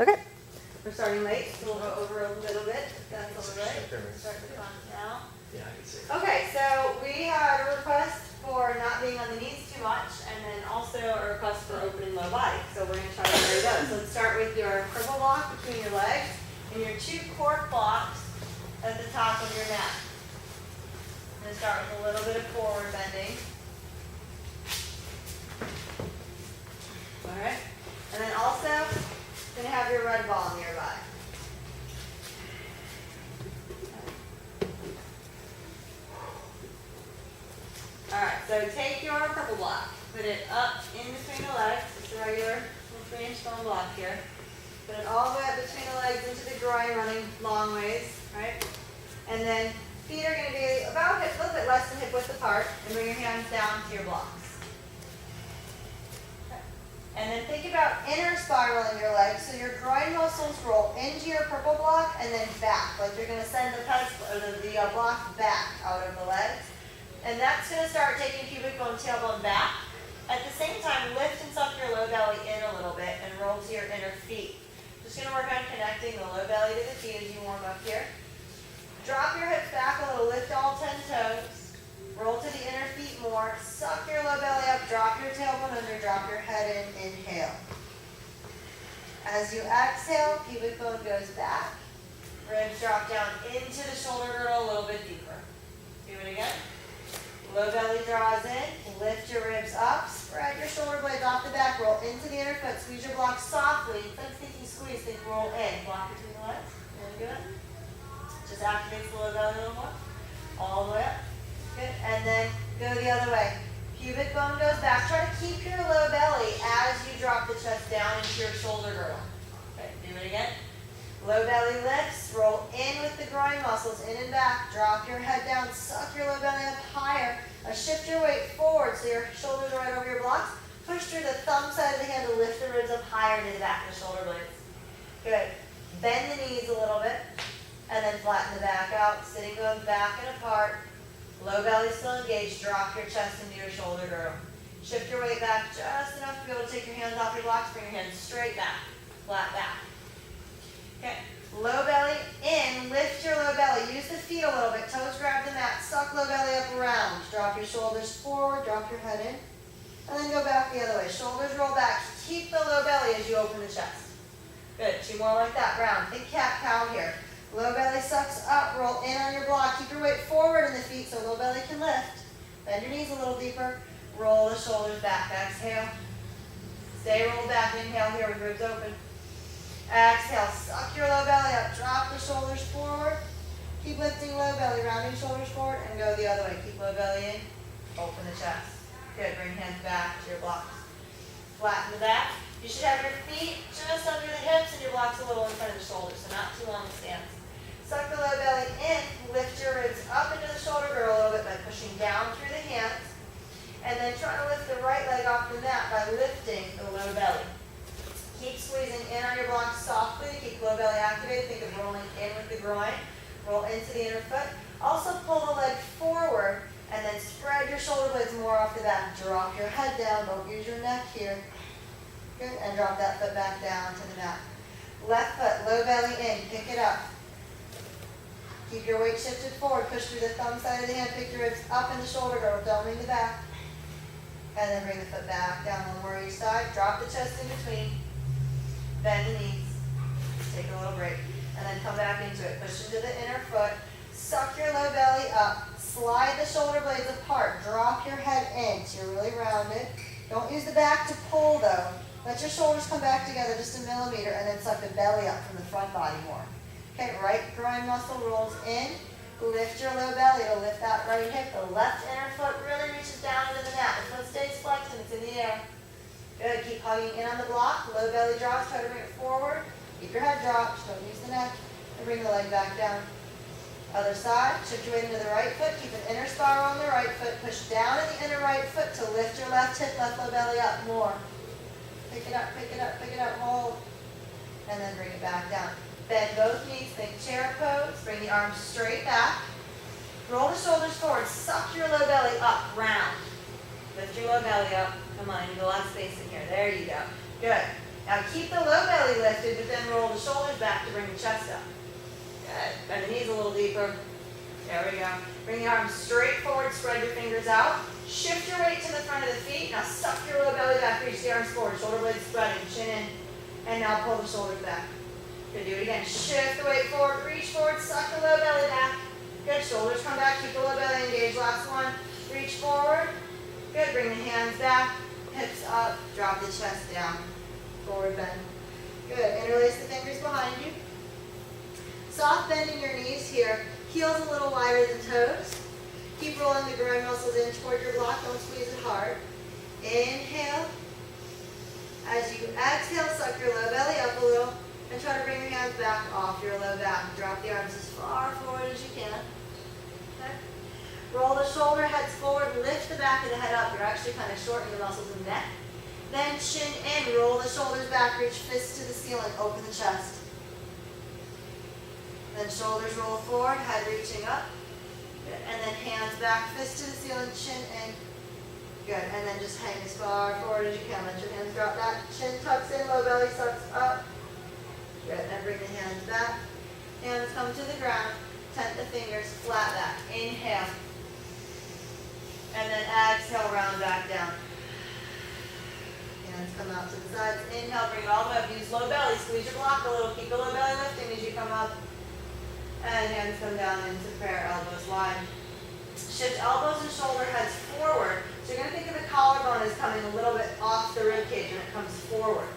Okay. We're starting late, so we'll go over a little bit. That's all right. Start the clock now. Yeah, I can see. Okay, so we had a request for not being on the knees too much, and then also a request for opening low body. So we're going to try to vary those. So let's start with your purple block between your legs and your 2 cork blocks at the top of your mat. I'm going to start with a little bit of forward bending. All right, and then also going to have your red ball nearby. All right, so take your purple block, put it up in between the legs. It's a regular 3-inch foam block here. Put it all the way up between the legs into the groin, running long ways, right? And then feet are going to be about a little bit less than hip width apart, and bring your hands down to your blocks. And then think about inner spiraling your legs, so your groin muscles roll into your purple block and then back, like you're going to send the block back out of the legs. And that's going to start taking pubic bone, tailbone back. At the same time, lift and suck your low belly in a little bit and roll to your inner feet. Just going to work on connecting the low belly to the feet as you warm up here. Drop your hips back a little, lift all 10 toes. Roll to the inner feet more. Suck your low belly up, drop your tailbone under, drop your head in, inhale. As you exhale, pubic bone goes back. Ribs drop down into the shoulder girdle a little bit deeper. Do it again. Low belly draws in, lift your ribs up, spread your shoulder blades off the back, roll into the inner foot, squeeze your block softly. Instead of thinking squeeze, think roll in. Block between the legs. Really good. Just activates the low belly a little more. All the way up. Good. And then go the other way. Pubic bone goes back. Try to keep your low belly as you drop the chest down into your shoulder girdle. Okay, do it again. Low belly lifts, roll in with the groin muscles, in and back. Drop your head down, suck your low belly up higher. Shift your weight forward so your shoulders are right over your blocks. Push through the thumb side of the hand to lift the ribs up higher into the back of the shoulder blades. Good. Bend the knees a little bit, and then flatten the back out. Sitting bones back and apart. Low belly still engaged. Drop your chest into your shoulder girdle. Shift your weight back just enough to be able to take your hands off your blocks. Bring your hands straight back, flat back. Okay, low belly in, lift your low belly. Use the feet a little bit. Toes grab the mat. Suck low belly up around. Drop your shoulders forward. Drop your head in. And then go back the other way. Shoulders roll back. Keep the low belly as you open the chest. Good. 2 more like that. Round. Think cat-cow here. Low belly sucks up. Roll in on your block. Keep your weight forward in the feet so low belly can lift. Bend your knees a little deeper. Roll the shoulders back. Exhale. Stay rolled back. Inhale here with ribs open. Exhale, suck your low belly up, drop the shoulders forward. Keep lifting low belly, rounding shoulders forward, and go the other way. Keep low belly in, open the chest. Good, bring hands back to your blocks. Flatten the back. You should have your feet just under the hips and your blocks a little in front of the shoulders, so not too long a stance. Suck the low belly in, lift your ribs up into the shoulder girdle a little bit by pushing down through the hands. And then try to lift the right leg off the mat by lifting the low belly. Keep squeezing in on your blocks softly to keep low belly activated. Think of rolling in with the groin. Roll into the inner foot. Also pull the leg forward and then spread your shoulder blades more off the back. Drop your head down. Don't use your neck here. Good. And drop that foot back down to the mat. Left foot, low belly in. Pick it up. Keep your weight shifted forward. Push through the thumb side of the hand. Pick your ribs up in the shoulder girdle. Don't lean the back. And then bring the foot back down one more each side. Drop the chest in between. Bend the knees, take a little break, and then come back into it. Push into the inner foot, suck your low belly up, slide the shoulder blades apart, drop your head in so you're really rounded. Don't use the back to pull though. Let your shoulders come back together just a millimeter and then suck the belly up from the front body more. Okay, right groin muscle rolls in, lift your low belly to lift that right hip. The left inner foot really reaches down into the mat. The foot stays flexed and it's in the air. Good, keep hugging in on the block. Low belly draws, try to bring it forward. Keep your head dropped, don't use the neck. And bring the leg back down. Other side, shift your weight into the right foot. Keep an inner spiral on the right foot. Push down in the inner right foot to lift your left hip, left low belly up more. Pick it up, pick it up, pick it up, hold. And then bring it back down. Bend both knees, think chair pose. Bring the arms straight back. Roll the shoulders forward, suck your low belly up, round. Lift your low belly up. Come on, you need a lot of space in here. There you go. Good. Now keep the low belly lifted, but then roll the shoulders back to bring the chest up. Good. Bend the knees a little deeper. There we go. Bring the arms straight forward, spread your fingers out. Shift your weight to the front of the feet. Now suck your low belly back, reach the arms forward, shoulder blades spreading, chin in. And now pull the shoulders back. Good, do it again. Shift the weight forward, reach forward, suck the low belly back. Good, shoulders come back, keep the low belly engaged. Last one, reach forward. Good, bring the hands back, hips up, drop the chest down. Forward bend. Good, interlace the fingers behind you. Soft bend in your knees here. Heels a little wider than toes. Keep rolling the groin muscles in toward your block, don't squeeze it hard. Inhale. As you exhale, suck your low belly up a little and try to bring your hands back off your low back. Drop the arms as far forward as you can. Okay. Roll the shoulder heads forward, lift the back of the head up. You're actually kind of shortening the muscles in the neck. Then chin in, roll the shoulders back, reach fists to the ceiling, open the chest. Then shoulders roll forward, head reaching up. Good. And then hands back, fist to the ceiling, chin in. Good. And then just hang as far forward as you can. Let your hands drop back. Chin tucks in, low belly sucks up. Good. And bring the hands back. Hands come to the ground. Tent the fingers, flat back. Inhale. And then exhale, round back down. Hands come out to the sides. Inhale, bring it all the way up. Use low belly. Squeeze your block a little. Keep the low belly lifting as you come up. And hands come down into prayer, elbows wide. Shift elbows and shoulder heads forward. So you're going to think of the collarbone as coming a little bit off the rib cage when it comes forward.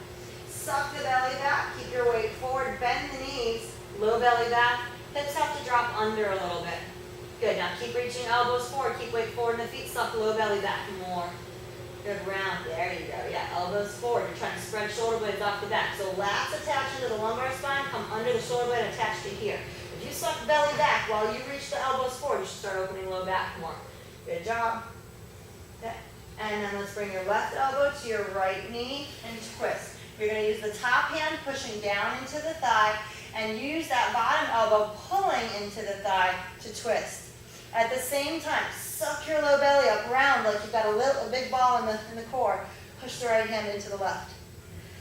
Suck the belly back. Keep your weight forward. Bend the knees. Low belly back. Hips have to drop under a little bit. Good. Now keep reaching elbows forward. Keep weight forward in the feet. Suck low belly back more. Good. Round. There you go. Yeah. Elbows forward. You're trying to spread shoulder blades off the back. So lats attach into the lumbar spine. Come under the shoulder blade attached to here. If you suck belly back while you reach the elbows forward, you should start opening low back more. Good job. Okay. And then let's bring your left elbow to your right knee and twist. You're going to use the top hand pushing down into the thigh and use that bottom elbow pulling into the thigh to twist. At the same time, suck your low belly up, round like you've got a big ball in the core. Push the right hand into the left.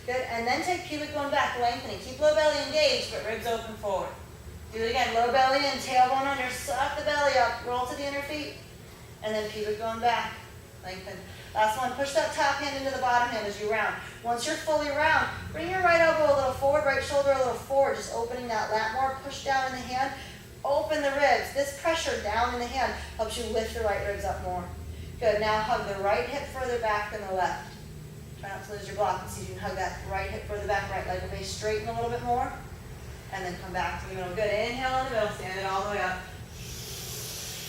Good. And then take pubic bone back, lengthening. Keep low belly engaged, but ribs open forward. Do it again. Low belly in, tailbone under. Suck the belly up. Roll to the inner feet. And then pubic bone back. Lengthen. Last one. Push that top hand into the bottom hand as you round. Once you're fully round, bring your right elbow a little forward, right shoulder a little forward. Just opening that lat more. Push down in the hand. Open the ribs. This pressure down in the hand helps you lift the right ribs up more. Good. Now hug the right hip further back than the left. Try not to lose your block. See if you can hug that right hip further back. Right leg may straighten a little bit more. And then come back to the middle. Good. Inhale in the middle. Stand it all the way up.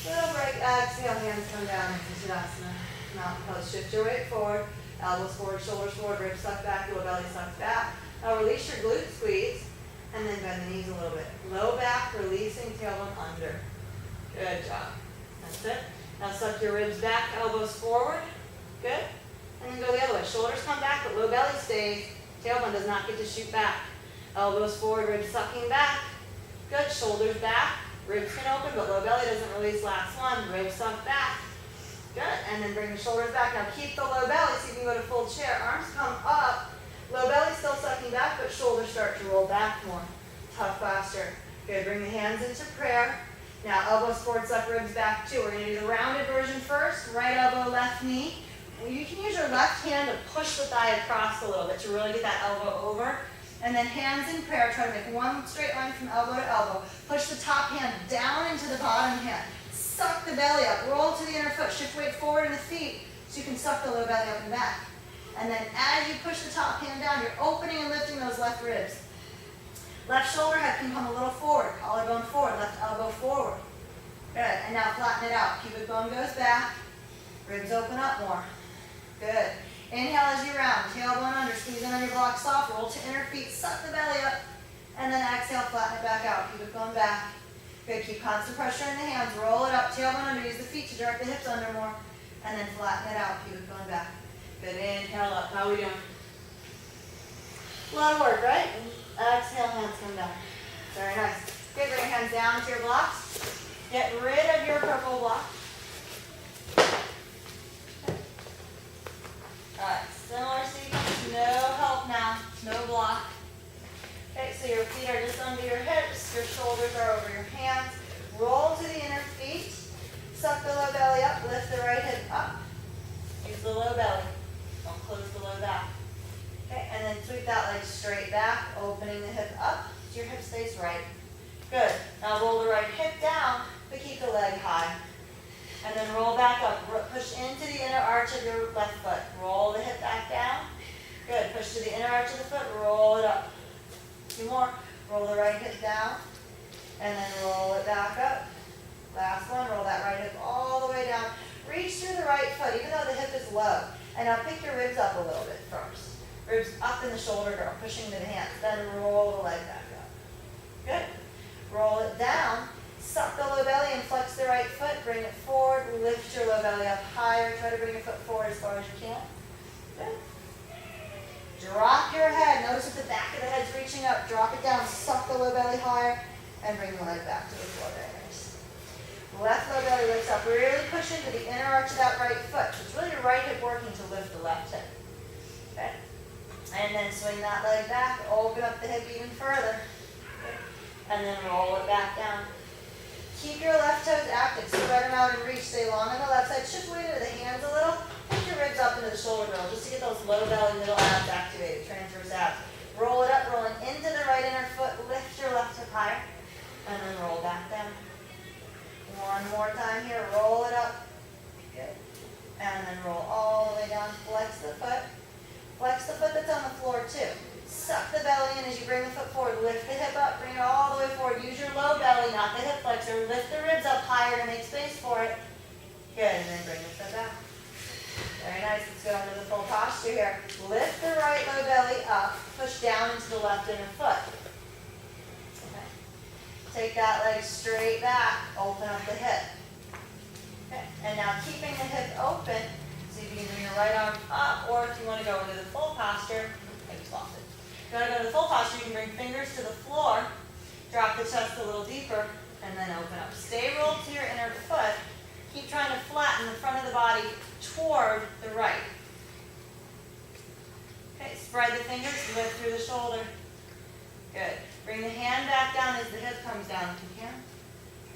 Little break. Exhale. Hands come down into Tadasana. Mountain pose. Shift your weight forward. Elbows forward. Shoulders forward. Ribs suck back. Lower belly sucks back. Now release your glute squeeze. And then bend the knees a little bit. Low back. Releasing. Tailbone under. Good job. That's it. Now suck your ribs back. Elbows forward. Good. And then go the other way. Shoulders come back, but low belly stays. Tailbone does not get to shoot back. Elbows forward, ribs sucking back. Good. Shoulders back. Ribs can open, but low belly doesn't release. Last one. Ribs suck back. Good. And then bring the shoulders back. Now keep the low belly so you can go to full chair. Arms come up. Low belly still sucking back, but shoulders start to roll back more. Tough posture. Good. Bring the hands into prayer. Now elbows forward, suck ribs back too. We're going to do the rounded version first. Right elbow, left knee. You can use your left hand to push the thigh across a little bit to really get that elbow over. And then hands in prayer, try to make one straight line from elbow to elbow. Push the top hand down into the bottom hand. Suck the belly up, roll to the inner foot, shift weight forward in the feet so you can suck the low belly up and back. And then as you push the top hand down, you're opening and lifting those left ribs. Left shoulder head can come a little forward, collarbone forward, left elbow forward. Good, and now flatten it out. Pubic bone goes back, ribs open up more. Good. Inhale as you round, tailbone under, squeeze in on your block soft, roll to inner feet, suck the belly up, and then exhale, flatten it back out, pubic bone back. Good, keep constant pressure in the hands, roll it up, tailbone under, use the feet to direct the hips under more, and then flatten it out, pubic bone back. Good, inhale up, how are we doing? A lot of work, right? Exhale, hands come down. Very nice. Good, bring your hands down to your blocks. Get rid of your purple block. Alright, similar sequence, no help now, no so your feet are just under your hips, your shoulders are over your hands. Roll to the inner feet, suck the low belly up, lift the right hip up. Use the low belly, don't close the low back. Okay, and then sweep that leg straight back, opening the hip up so your hip stays right. Good, now roll the right hip down, but keep the leg high. And then roll back up, push into the inner arch of your left foot. Roll the hip back down. Good, push to the inner arch of the foot, roll it up. Two more, roll the right hip down, and then roll it back up. Last one, roll that right hip all the way down. Reach through the right foot, even though the hip is low. And now pick your ribs up a little bit first. Ribs up in the shoulder girdle, pushing to the hands. Then roll the leg back up. Good. Roll it down. Suck the low belly and flex the right foot. Bring it forward. Lift your low belly up higher. Try to bring your foot forward as far as you can. Good. Drop your head. Notice that the back of the head's reaching up. Drop it down. Suck the low belly higher. And bring the leg back to the floor. Very nice. Left low belly lifts up. Really push into the inner arch of that right foot. So it's really your right hip working to lift the left hip. Okay? And then swing that leg back. Open up the hip even further. Okay? And then roll it back down. Keep your left toes active. Spread them out and reach. Stay long on the left side. Shift weight into the hands a little. Push your ribs up into the shoulder girdle just to get those low belly, middle abs activated. Transverse abs. Roll it up, rolling into the right inner foot. Lift your left hip higher. And then roll back down. One more time here. Roll it up. Good. And then roll all the way down. Flex the foot. Flex the foot that's on the floor too. Suck the belly in as you bring the foot forward. Lift the hip up. Bring it all the way forward. Use your low belly, not the hip flexor. Lift the ribs up higher to make space for it. Good. And then bring the foot back. Very nice. Let's go into the full posture here. Lift the right low belly up. Push down into the left inner foot. Okay. Take that leg straight back. Open up the hip. Okay. And now keeping the hip open, see if you can bring your right arm up, or if you want to go into the full posture, I just lost it. If you want to go to the full posture, you can bring fingers to the floor, drop the chest a little deeper, and then open up. Stay rolled to your inner foot. Keep trying to flatten the front of the body toward the right. Okay, spread the fingers, lift through the shoulder. Good. Bring the hand back down as the hip comes down if you can.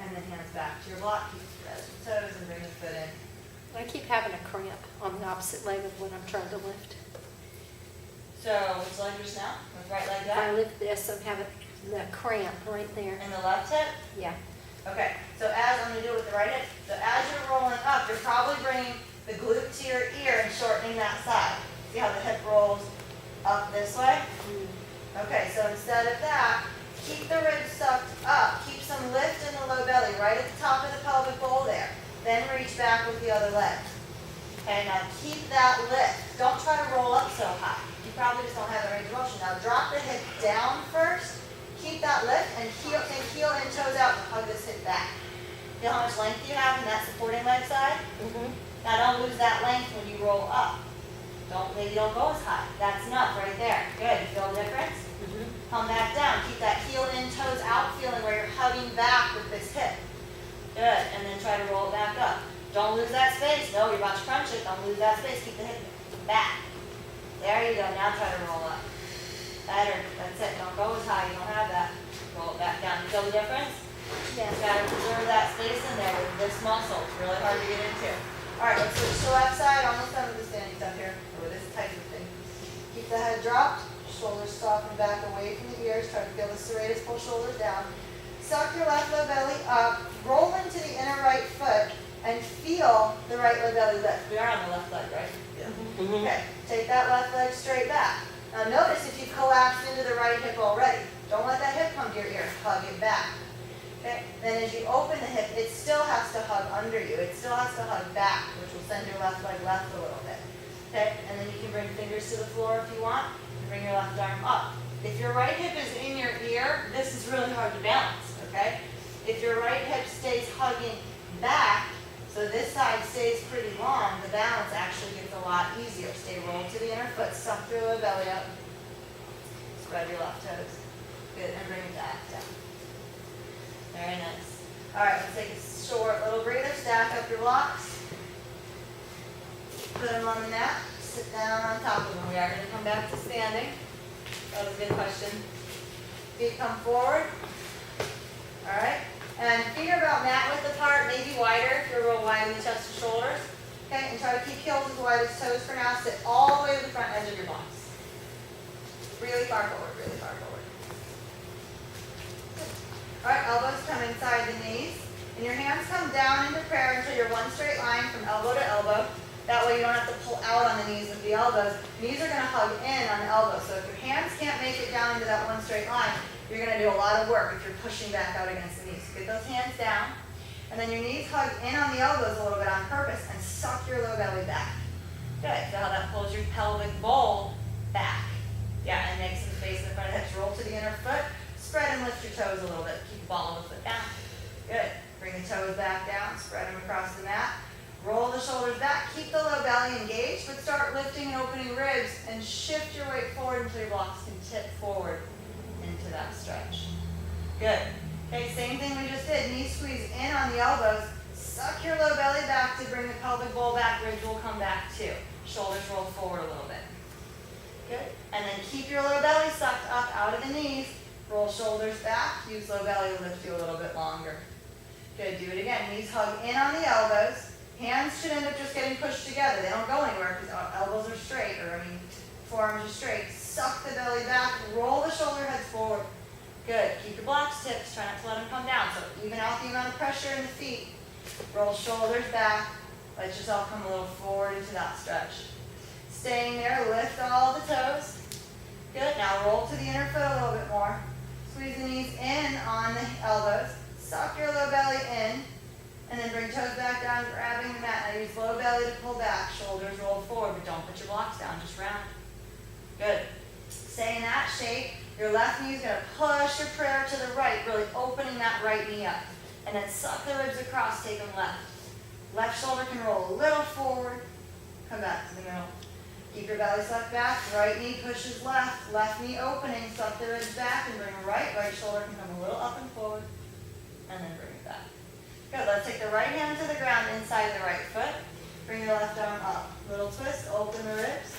And then hands back to your block. Keep spread the toes and bring the foot in. I keep having a cramp on the opposite leg of what I'm trying to lift. So, which leg just now? With right leg If I back? lift this, I'm having the cramp right there. And the left hip? Yeah. Okay, so as I'm going to do it with the right hip, so as you're rolling up, you're probably bringing the glute to your ear and shortening that side. See how the hip rolls up this way? Okay, so instead of that, keep the ribs sucked up. Keep some lift in the low belly, right at the top of the pelvic bowl there. Then reach back with the other leg. Okay, now keep that lift. Don't try to roll up so high. You probably just don't have the range of motion. Now drop the hip down first. Keep that lift and heel and toes out to hug this hip back. Feel how much length you have in that supporting leg side? Now don't lose that length when you roll up. Maybe don't go as high. That's enough right there. Good. You feel the difference? Come back down. Keep that heel in, toes out feeling where you're hugging back with this hip. Good. And then try to roll it back up. Don't lose that space. No, you're about to crunch it. Don't lose that space. Keep the hip back. There you go. Now try to roll up. Better. That's it. Don't go as high. You don't have that. Roll it back down. You feel the difference? Yeah. You got to preserve that space in there with this muscle. It's really hard to get into. All right, let's switch to left side. Almost done with the standing stuff here, or with this type of thing. Keep the head dropped. Shoulders soften back away from the ears. Try to feel the serratus. Pull shoulders down. Suck your left low belly up. Roll into the inner right foot and feel the right low belly lift. We are on the left leg, right? Yeah. Okay. Take that left leg straight back. Now notice if you've collapsed into the right hip already. Don't let that hip come to your ear. Hug it back. Okay. Then as you open the hip, it still has to hug under you. It still has to hug back, which will send your left leg left a little bit. Okay. And then you can bring fingers to the floor if you want. And bring your left arm up. If your right hip is in your ear, this is really hard to balance. Okay. If your right hip stays hugging back, so this side stays pretty long, the balance actually gets a lot easier. Stay rolled to the inner foot, suck your low belly up. Spread your left toes. Good. And bring it back down. Very nice. All right, let's take a short little breather. Stack up your blocks. Put them on the mat. Sit down on top of them. We are going to come back to standing. That was a good question. Feet come forward. All right. And feet are about mat width apart, maybe wider if you're real wide in the chest and shoulders. Okay, and try to keep heels as wide as toes for now. Sit all the way to the front edge of your blocks. Really far forward, really far forward. All right, elbows come inside the knees. And your hands come down into prayer until you're one straight line from elbow to elbow. That way you don't have to pull out on the knees with the elbows. Knees are going to hug in on the elbows. So if your hands can't make it down into that one straight line, you're going to do a lot of work if you're pushing back out against the knees. So get those hands down. And then your knees hug in on the elbows a little bit on purpose and suck your low belly back. Good. So how that pulls your pelvic bowl back. Yeah, and make some space in the front of the hips. Roll to the inner foot. Spread and lift your toes a little bit. Keep the ball of the foot down. Good. Bring the toes back down. Spread them across the mat. Roll the shoulders back. Keep the low belly engaged, but start lifting and opening ribs and shift your weight forward until your blocks can tip forward into that stretch. Good. Okay, same thing we just did. Knees squeeze in on the elbows. Suck your low belly back to bring the pelvic bowl back. Ribs will come back too. Shoulders roll forward a little bit. Good. And then keep your low belly sucked up out of the knees. Roll shoulders back. Use low belly to lift you a little bit longer. Good. Do it again. Knees hug in on the elbows. Hands should end up just getting pushed together. They don't go anywhere because elbows are straight, forearms are straight. Suck the belly back. Roll the shoulder heads forward. Good. Keep your blocks tips. Try not to let them come down. So even out the amount of pressure in the feet. Roll shoulders back. Let yourself come a little forward into that stretch. Staying there, lift all the toes. Good. Now roll to the inner foot a little bit more. Squeeze the knees in on the elbows. Suck your low belly in. And then bring toes back down, grabbing the mat. Now use low belly to pull back. Shoulders roll forward, but don't put your blocks down. Just round. Good. Stay in that shape. Your left knee is going to push your prayer to the right, really opening that right knee up. And then suck the ribs across, take them left. Left shoulder can roll a little forward. Come back to the middle. Keep your belly sucked back. Right knee pushes left. Left knee opening. Suck the ribs back and bring right. Right shoulder can come a little up and forward. And then bring it back. Good. Let's take the right hand to the ground inside the right foot. Bring your left arm up. Little twist. Open the ribs.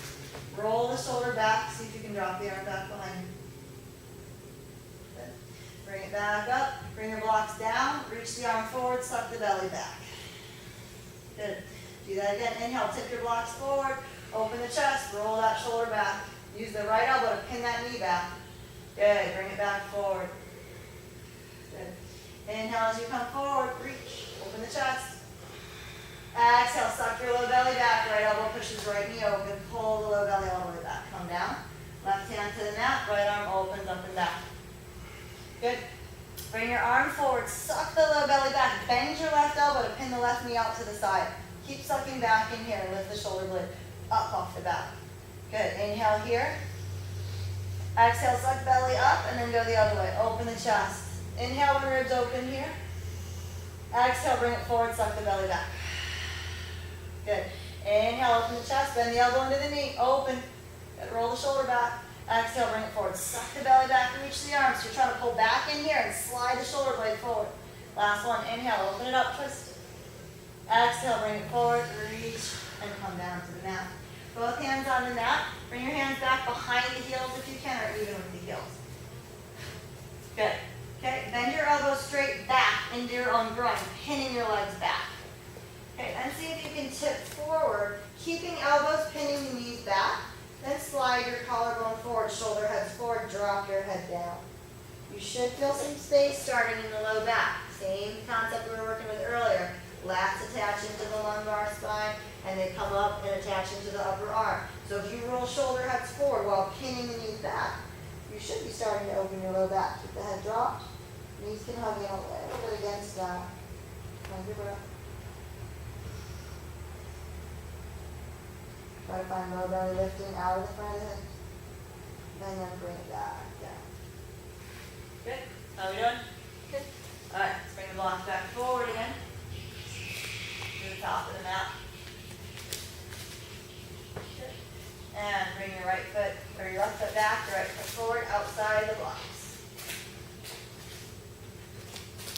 Roll the shoulder back. See if you can drop the arm back behind you. Good. Bring it back up. Bring your blocks down. Reach the arm forward. Suck the belly back. Good. Do that again. Inhale. Tip your blocks forward. Open the chest. Roll that shoulder back. Use the right elbow to pin that knee back. Good. Bring it back forward. Good. Inhale as you come forward. Reach. Open the chest. Exhale. Suck your low belly back. Right elbow pushes right knee open. Pull the low belly all the way back. Come down. Left hand to the mat. Right arm opens up and back. Good. Bring your arm forward. Suck the low belly back. Bend your left elbow to pin the left knee out to the side. Keep sucking back in here and lift the shoulder blade up off the back. Good. Inhale here. Exhale, suck belly up and then go the other way. Open the chest. Inhale when ribs open here. Exhale, bring it forward, suck the belly back. Good. Inhale, open the chest, bend the elbow into the knee, open. Good. Roll the shoulder back. Exhale, bring it forward. Suck the belly back and reach the arms. So you're trying to pull back in here and slide the shoulder blade forward. Last one. Inhale, open it up, twist. Exhale, bring it forward, reach, and come down to the mat. Both hands on the mat. Bring your hands back behind the heels if you can, or even with the heels. Good. Okay, bend your elbows straight back into your own groin, pinning your legs back. Okay, and see if you can tip forward, keeping elbows pinning the knees back. Then slide your collarbone forward, shoulder heads forward, drop your head down. You should feel some space starting in the low back. Same concept we were working with earlier. Lats attach into the lumbar spine, and they come up and attach into the upper arm. So if you roll shoulder heads forward while pinning the knees back, you should be starting to open your low back. Keep the head dropped. Knees can hug in a little bit against that. Hold your breath. Try to find low belly lifting out of the front of the head. And then bring it back down. Good. How are we doing? Good. All right, let's bring the block back forward again. To the top of the mat. Good. And bring your right foot, or your left foot back, your right foot forward, outside the blocks.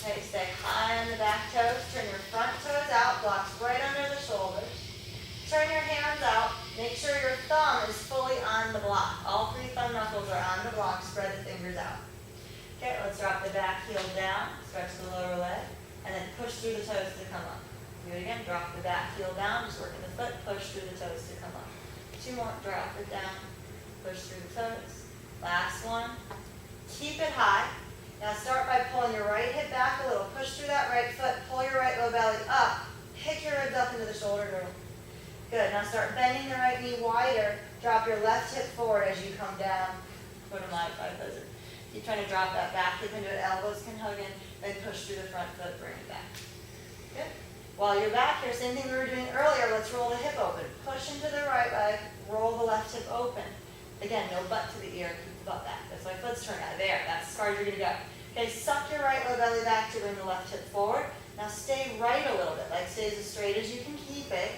Okay, stay high on the back toes. Turn your front toes out, blocks right under the shoulders. Turn your hands out. Make sure your thumb is fully on the block. All three thumb knuckles are on the block. Spread the fingers out. Okay, let's drop the back heel down, stretch the lower leg, and then push through the toes to come up. Do it again, drop the back heel down, just working the foot, push through the toes to come up. 2 more, drop it down, push through the toes. Last one. Keep it high. Now start by pulling your right hip back a little, push through that right foot, pull your right low belly up, pick your ribs up into the shoulder girdle. Good, now start bending the right knee wider, drop your left hip forward as you come down. Go to modified lizard. Keep trying to drop that back hip into it, elbows can hug in, then push through the front foot, bring it back. Good. While you're back here, same thing we were doing earlier, let's roll the hip open. Push into the right leg, roll the left hip open. Again, no butt to the ear, keep the butt back. That's why foot's turned out. There, that's as far as you're gonna go. Okay, suck your right low belly back to bring the left hip forward. Now stay right a little bit, like stay as straight as you can keep it.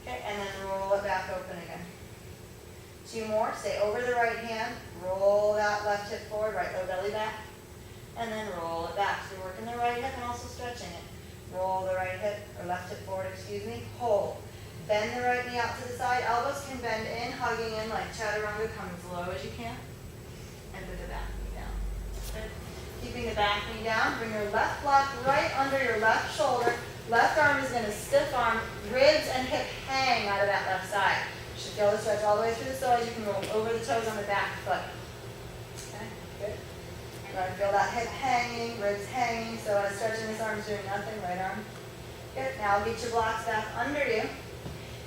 Okay, and then roll it back open again. 2 more, stay over the right hand, roll that left hip forward, right low belly back, and then roll it back. So you're working the right hip and also stretching it. Roll the right hip, or left hip forward, excuse me, hold. Bend the right knee out to the side, elbows can bend in, hugging in like Chaturanga, come as low as you can, and put the back knee down. Good. Keeping the back knee down, bring your left block right under your left shoulder, left arm is gonna stiff arm, ribs and hip hang out of that left side. You should feel the stretch all the way through the soles, you can roll over the toes on the back foot. Okay, good. You're going to feel that hip hanging, ribs hanging, so as stretching this arm is doing nothing, right arm. Good, now get your blocks back under you.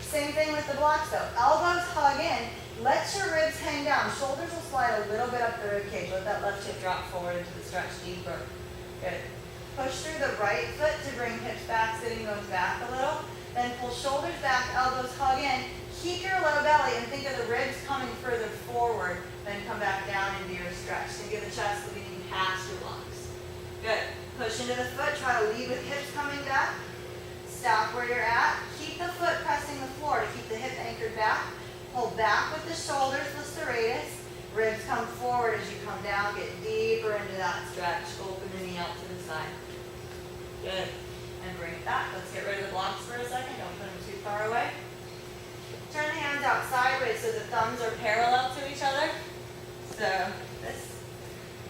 Same thing with the blocks though. Elbows hug in, let your ribs hang down. Shoulders will slide a little bit up the rib cage. Let that left hip drop forward into the stretch deeper. Good. Push through the right foot to bring hips back, sitting bones back a little. Then pull shoulders back, elbows hug in. Keep your low belly and think of the ribs coming further forward, then come back down into your stretch. Think of the chest leading past your blocks. Good. Push into the foot, try to lead with hips coming back. Stop where you're at. Keep the foot pressing the floor to keep the hip anchored back. Hold back with the shoulders, the serratus. Ribs come forward as you come down. Get deeper into that stretch. Open the knee out to the side. Good. And bring it back. Let's get rid of the blocks for a second. Don't put them too far away. Turn the hands out sideways so the thumbs are parallel to each other. So this.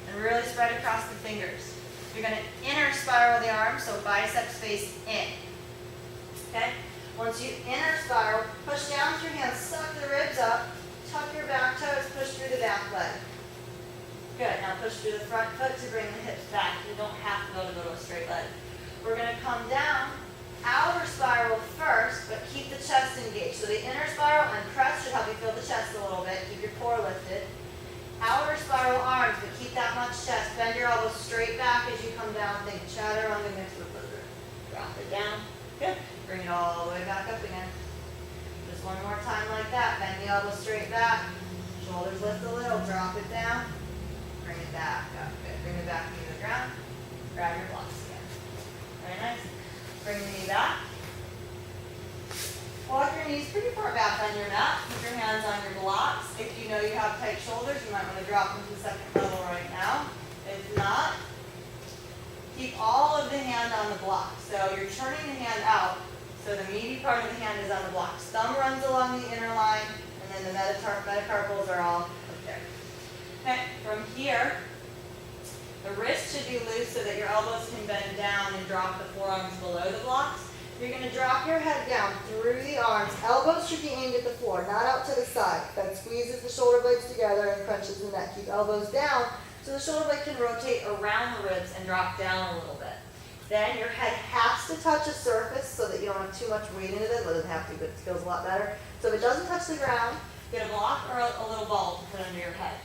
And really spread across the fingers. You're going to inner spiral the arms, so biceps face in. Okay? Once you inner spiral, push down with your hands, suck the ribs up, tuck your back toes, push through the back leg. Good. Now push through the front foot to bring the hips back. You don't have to go to a straight leg. We're going to come down, outer spiral first, but keep the chest engaged. So the inner spiral and press should help you feel the chest a little bit. Keep your core lifted. Outer spiral arms, but keep that much chest. Bend your elbows straight back as you come down. Think Chaturanga mixed with lizard. Drop it down. Good. Bring it all the way back up again. Just one more time like that. Bend the elbows straight back. Shoulders lift a little. Drop it down. Bring it back up. Good. Bring it back to the ground. Grab your blocks again. Very nice. Bring the knee back. Walk your knees pretty far back on your mat. Put your hands on your blocks. If you know you have tight shoulders, you might want to drop them to the second level right now. If not, keep all of the hand on the block. So you're turning the hand out, so the meaty part of the hand is on the blocks. Thumb runs along the inner line, and then the metacarpals are all up there. Okay, from here, the wrist should be loose so that your elbows can bend down and drop the forearms below the blocks. You're going to drop your head down through the arms. Elbows should be aimed at the floor, not out to the side. That squeezes the shoulder blades together and crunches the neck. Keep elbows down so the shoulder blade can rotate around the ribs and drop down a little bit. Then your head has to touch a surface so that you don't have too much weight into it. It doesn't have to, but it feels a lot better. So if it doesn't touch the ground, get a block or a little ball to put under your head.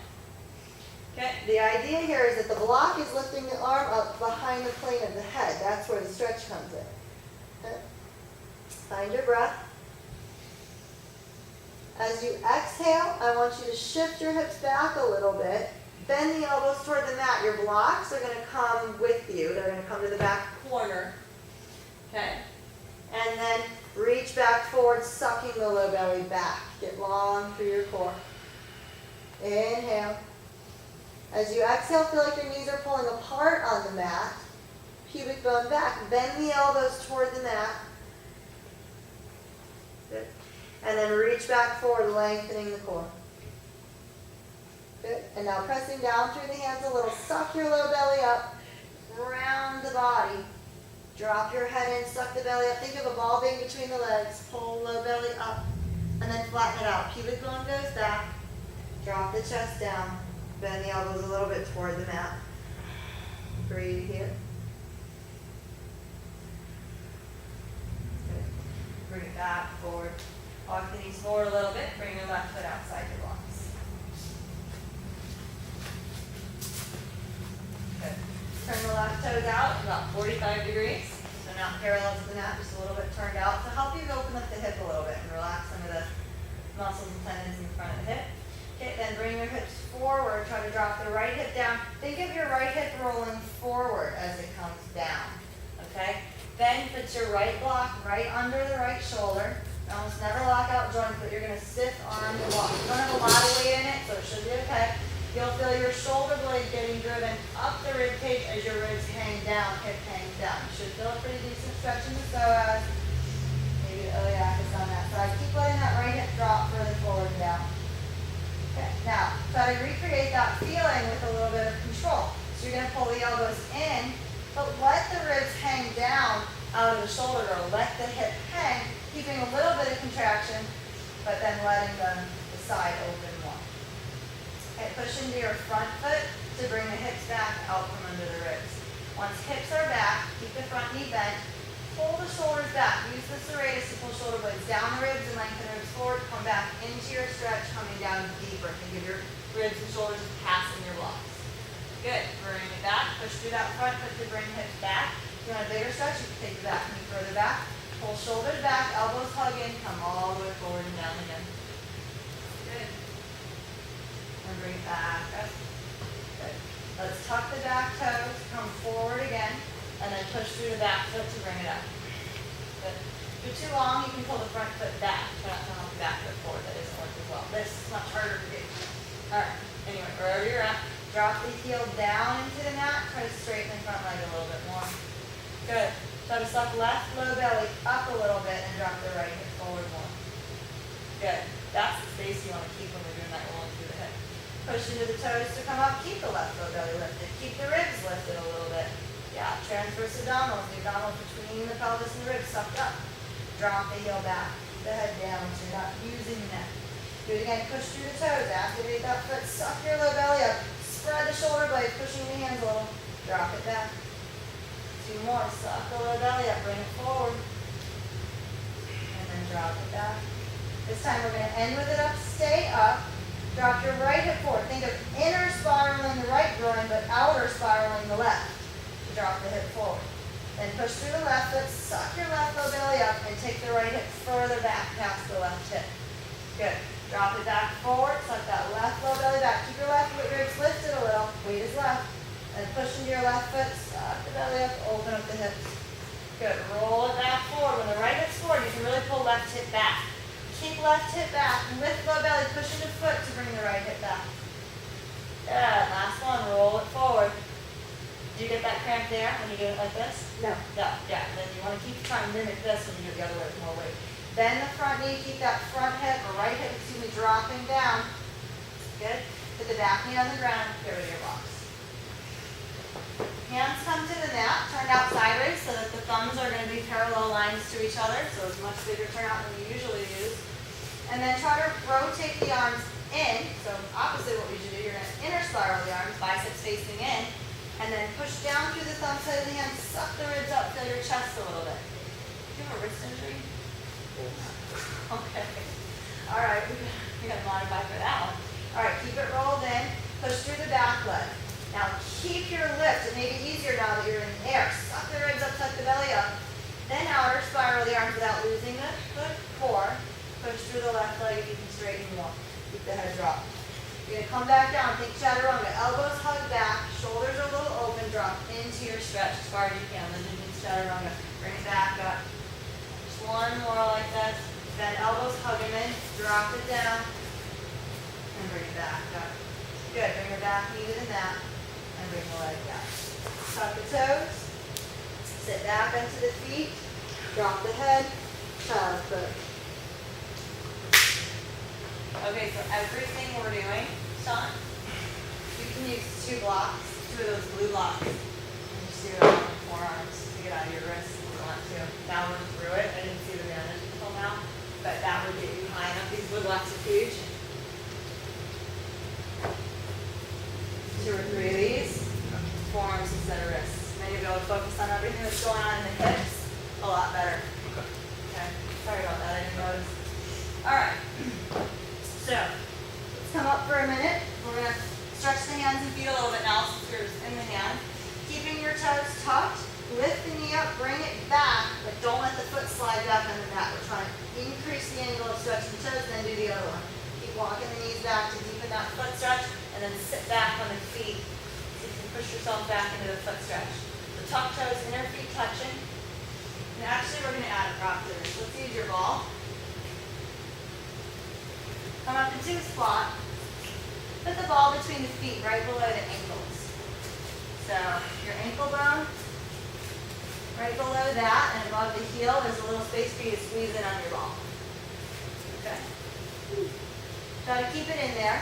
Okay, the idea here is that the block is lifting the arm up behind the plane of the head. That's where the stretch comes in. Okay. Find your breath. As you exhale, I want you to shift your hips back a little bit. Bend the elbows toward the mat. Your blocks are going to come with you. They're going to come to the back corner. Okay. And then reach back forward, sucking the low belly back. Get long through your core. Inhale. As you exhale, feel like your knees are pulling apart on the mat. Pubic bone back. Bend the elbows toward the mat. Good. And then reach back forward, lengthening the core. Good. And now pressing down through the hands a little. Suck your low belly up. Round the body. Drop your head in, suck the belly up. Think of a ball being between the legs. Pull low belly up. And then flatten it out. Pubic bone goes back. Drop the chest down. Bend the elbows a little bit toward the mat. Breathe here. Good. Bring it back, forward. Walk the knees forward a little bit. Bring your left foot outside your blocks. Good. Turn the left toes out about 45 degrees. So not parallel to the mat, just a little bit turned out to help you open up the hip a little bit and relax some of the muscles and tendons in front of the hip. Okay, then bring your hips forward. Try to drop the right hip down. Think of your right hip rolling forward as it comes down. Okay? Then put your right block right under the right shoulder. Almost never lock out joints, but you're going to stiff arm the block. You don't have a lot of weight in it, so it should be okay. You'll feel your shoulder blade getting driven up the rib cage as your ribs hang down, hip hangs down. You should feel a pretty decent stretch in the psoas. Maybe the iliac is on that side. Keep letting that right hip drop further forward and down. Okay, now try to recreate that feeling with a little bit of control. So you're going to pull the elbows in, but let the ribs hang down out of the shoulder girdle. Let the hip hang, keeping a little bit of contraction, but then letting the side open more. Okay, push into your front foot to bring the hips back out from under the ribs. Once hips are back, keep the front knee bent. Pull the shoulders back. Use the serratus to pull shoulder blades down the ribs and lengthen ribs forward. Come back into your stretch, coming down deeper. Think of your ribs and shoulders as passing your blocks. Good. Bring it back. Push through that front foot to bring hips back. If you want a bigger stretch, you can take the back knee further back. Pull shoulders back, elbows hug in, come all the way forward and down again. Good. And bring it back up. Good. Let's tuck the back toes, come forward again, and then push through the back foot to bring it up. Good. If you're too long, you can pull the front foot back. Try not to hump the back foot forward. That doesn't work as well. This is much harder to do. Alright. Anyway, wherever you're at, drop the heel down into the mat. Try to straighten the front leg a little bit more. Good. Try to suck left low belly up a little bit and drop the right hip forward more. Good. That's the space you want to keep when we're doing that rolling through the hip. Push into the toes to come up. Keep the left low belly lifted. Keep the ribs lifted a little bit. Yeah, transverse abdominals. The abdominals between the pelvis and the ribs sucked up. Drop the heel back. The head down so you're not using the neck. Do it again. Push through the toes. Activate that foot. Suck your low belly up. Spread the shoulder blade. Pushing the hands a little. Drop it back. Two more. Suck the low belly up. Bring it forward. And then drop it back. This time we're going to end with it up. Stay up. Drop your right hip forward. Think of inner spiraling the right groin, but outer spiraling the left. Drop the hip forward. Then push through the left foot, suck your left low belly up, and take the right hip further back past the left hip. Good. Drop it back forward, suck that left low belly back. Keep your left ribs lifted a little. Weight is left. And push into your left foot, suck the belly up, open up the hips. Good. Roll it back forward. When the right hip's forward, you can really pull left hip back. Keep left hip back. Lift low belly, push into foot to bring the right hip back. Good. Last one. Roll it forward. Do you get that cramp there when you do it like this? No. No, yeah. Then you want to keep trying to mimic this when you do it the other way with more weight. Bend the front knee, keep that front hip or right hip, dropping down. Good. Put the back knee on the ground, get rid of your blocks. Hands come to the mat, turned out sideways so that the thumbs are going to be parallel lines to each other, so it's a much bigger turnout than you usually use. And then try to rotate the arms in, so opposite what we usually do, you're going to inner spiral the arms, biceps facing in. And then push down through the thumb side of the hand, suck the ribs up, feel your chest a little bit. Do you have a wrist injury? Okay. All right, we got to modify for that one. All right, keep it rolled in, push through the back leg. Now keep your lift. It may be easier now that you're in the air. Suck the ribs up, suck the belly up. Then outer spiral the arms without losing the core. Push through the left leg if you can straighten more. Keep the head dropped. You're going to come back down, think chaturanga. Elbows hug back, shoulders are a little open, drop into your stretch as far as you can. Then you can chaturanga. Bring it back up. Just one more like this. Then elbows hug them in, drop it down, and bring it back up. Good. Bring your back knee to the mat, and bring the leg down. Tuck the toes, sit back onto the feet, drop the head, child's pose. Okay, so everything we're doing, Sean, can use two blocks, two of those blue blocks. And just do it on the forearms to get out of your wrists if you want to. Now we're through it. I didn't see the damage until now, but that would get you high enough. These blue blocks are huge. 2 or 3 of these, forearms instead of wrists. Then you'll be able to focus on everything that's going on in the hips a lot better. Okay. Sorry about that, I didn't notice. Alright. So, let's come up for a minute. We're going to stretch the hands and feet a little bit now since you're in the hand. Keeping your toes tucked, lift the knee up, bring it back, but don't let the foot slide back on the mat. We're trying to increase the angle of stretching the toes, then do the other one. Keep walking the knees back to deepen that foot stretch, and then sit back on the feet. So you can push yourself back into the foot stretch. The tuck toes, inner feet touching. And actually, we're going to add a prop to this. Let's use your ball. Come up into a squat. Put the ball between the feet, right below the ankles. So your ankle bone, right below that, and above the heel, there's a little space for you to squeeze in on your ball. Okay. Try to keep it in there.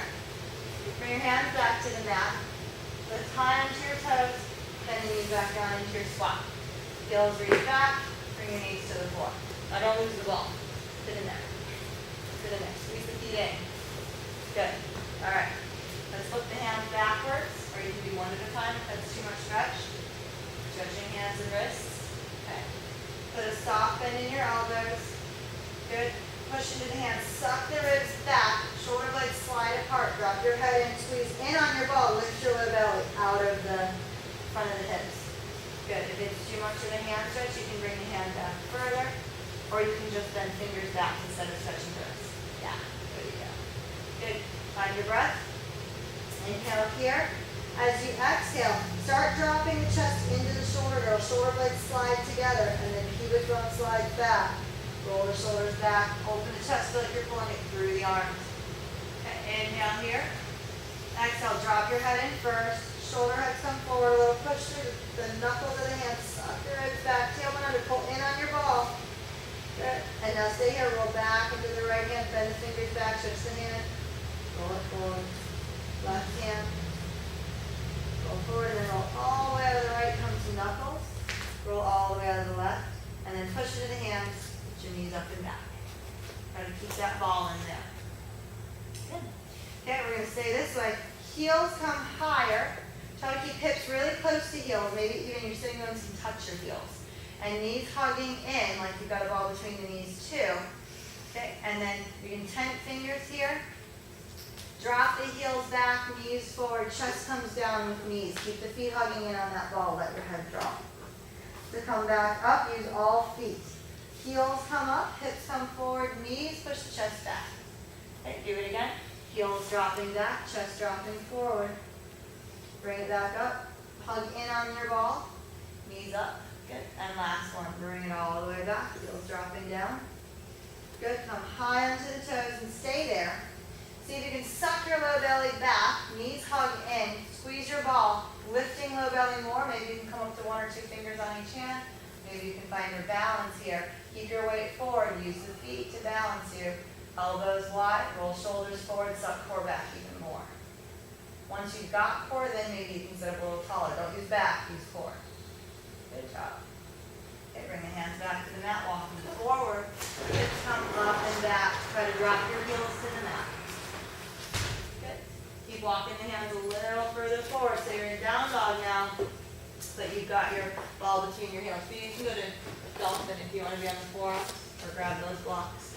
Bring your hands back to the mat. Lift high onto your toes, bend the knees back down into your squat. Heels reach back, bring your knees to the floor. Now don't lose the ball. Sit in there. Sit in there. Squeeze the feet in. Good. Alright. Let's flip the hands backwards, or you can do one at a time if that's too much stretch. Stretching hands and wrists. Okay. Put a soft bend in your elbows. Good. Push into the hands. Suck the ribs back. Shoulder blades slide apart. Drop your head in. Squeeze in on your ball. Lift your low belly out of the front of the hips. Good. If it's too much of a hand stretch, you can bring the hand back further. Or you can just bend fingers back instead of stretching the wrists. Yeah. There you go. Good. Find your breath. Inhale here. As you exhale, start dropping the chest into the shoulder girdle. Shoulder blades slide together, and then pubic bone slides back. Roll the shoulders back. Open the chest, feel like you're pulling it through the arms. Okay, inhale here. Exhale, drop your head in first. Shoulder heads come forward a little. Push through the knuckles of the hands. Suck your ribs back. Tailbone under. Pull in on your ball. Good. And now stay here. Roll back into the right hand. Bend the fingers back. Switch the hand. Roll it forward. Left hand. Roll forward and then roll all the way out of the right. Come to knuckles. Roll all the way out of the left. And then push into the hands. Put your knees up and back. Try to keep that ball in there. Good. Okay, we're going to stay this way. Heels come higher. Try to keep hips really close to heels. Maybe even your sitting bones can touch your heels. And knees hugging in like you've got a ball between the knees too. Okay, and then you can tent fingers here. Drop the heels back, knees forward, chest comes down with knees. Keep the feet hugging in on that ball, let your head drop. To come back up, use all feet. Heels come up, hips come forward, knees, push the chest back. Okay, do it again. Heels dropping back, chest dropping forward. Bring it back up, hug in on your ball, knees up. Good, and last one, bring it all the way back, heels dropping down. Good, come high onto the toes and stay there. See if you can suck your low belly back, knees hug in, squeeze your ball, lifting low belly more. Maybe you can come up to 1 or 2 fingers on each hand. Maybe you can find your balance here. Keep your weight forward, use the feet to balance you. Elbows wide, roll shoulders forward, suck core back even more. Once you've got core, then maybe you can sit up a little taller. Don't use back, use core. Good job. Okay, bring the hands back to the mat, walking forward. Hips come up and back. Try to drop your heels to the mat. Good. Keep walking the hands a little further forward. So you're in down dog now, but you've got your ball between your heels. So you can go to dolphin if you want to be on the floor or grab those blocks.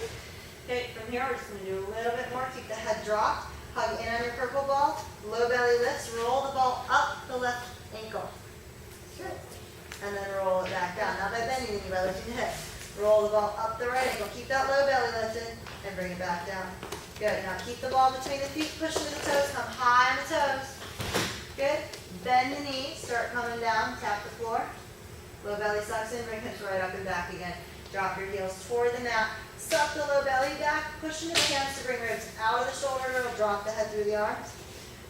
Okay, from here we're just going to do a little bit more. Keep the head dropped. Hug in on your purple ball. Low belly lifts. Roll the ball up the left ankle. Good. And then roll it back down. Not by bending the knee, by lifting the hip. Roll the ball up the right ankle. Keep that low belly lifted and bring it back down. Good. Now keep the ball between the feet. Push through the toes. Come high on the toes. Good. Bend the knees. Start coming down. Tap the floor. Low belly sucks in. Bring hips right up and back again. Drop your heels toward the mat. Suck the low belly back. Push into the hands to bring ribs out of the shoulder girdle. Drop the head through the arms.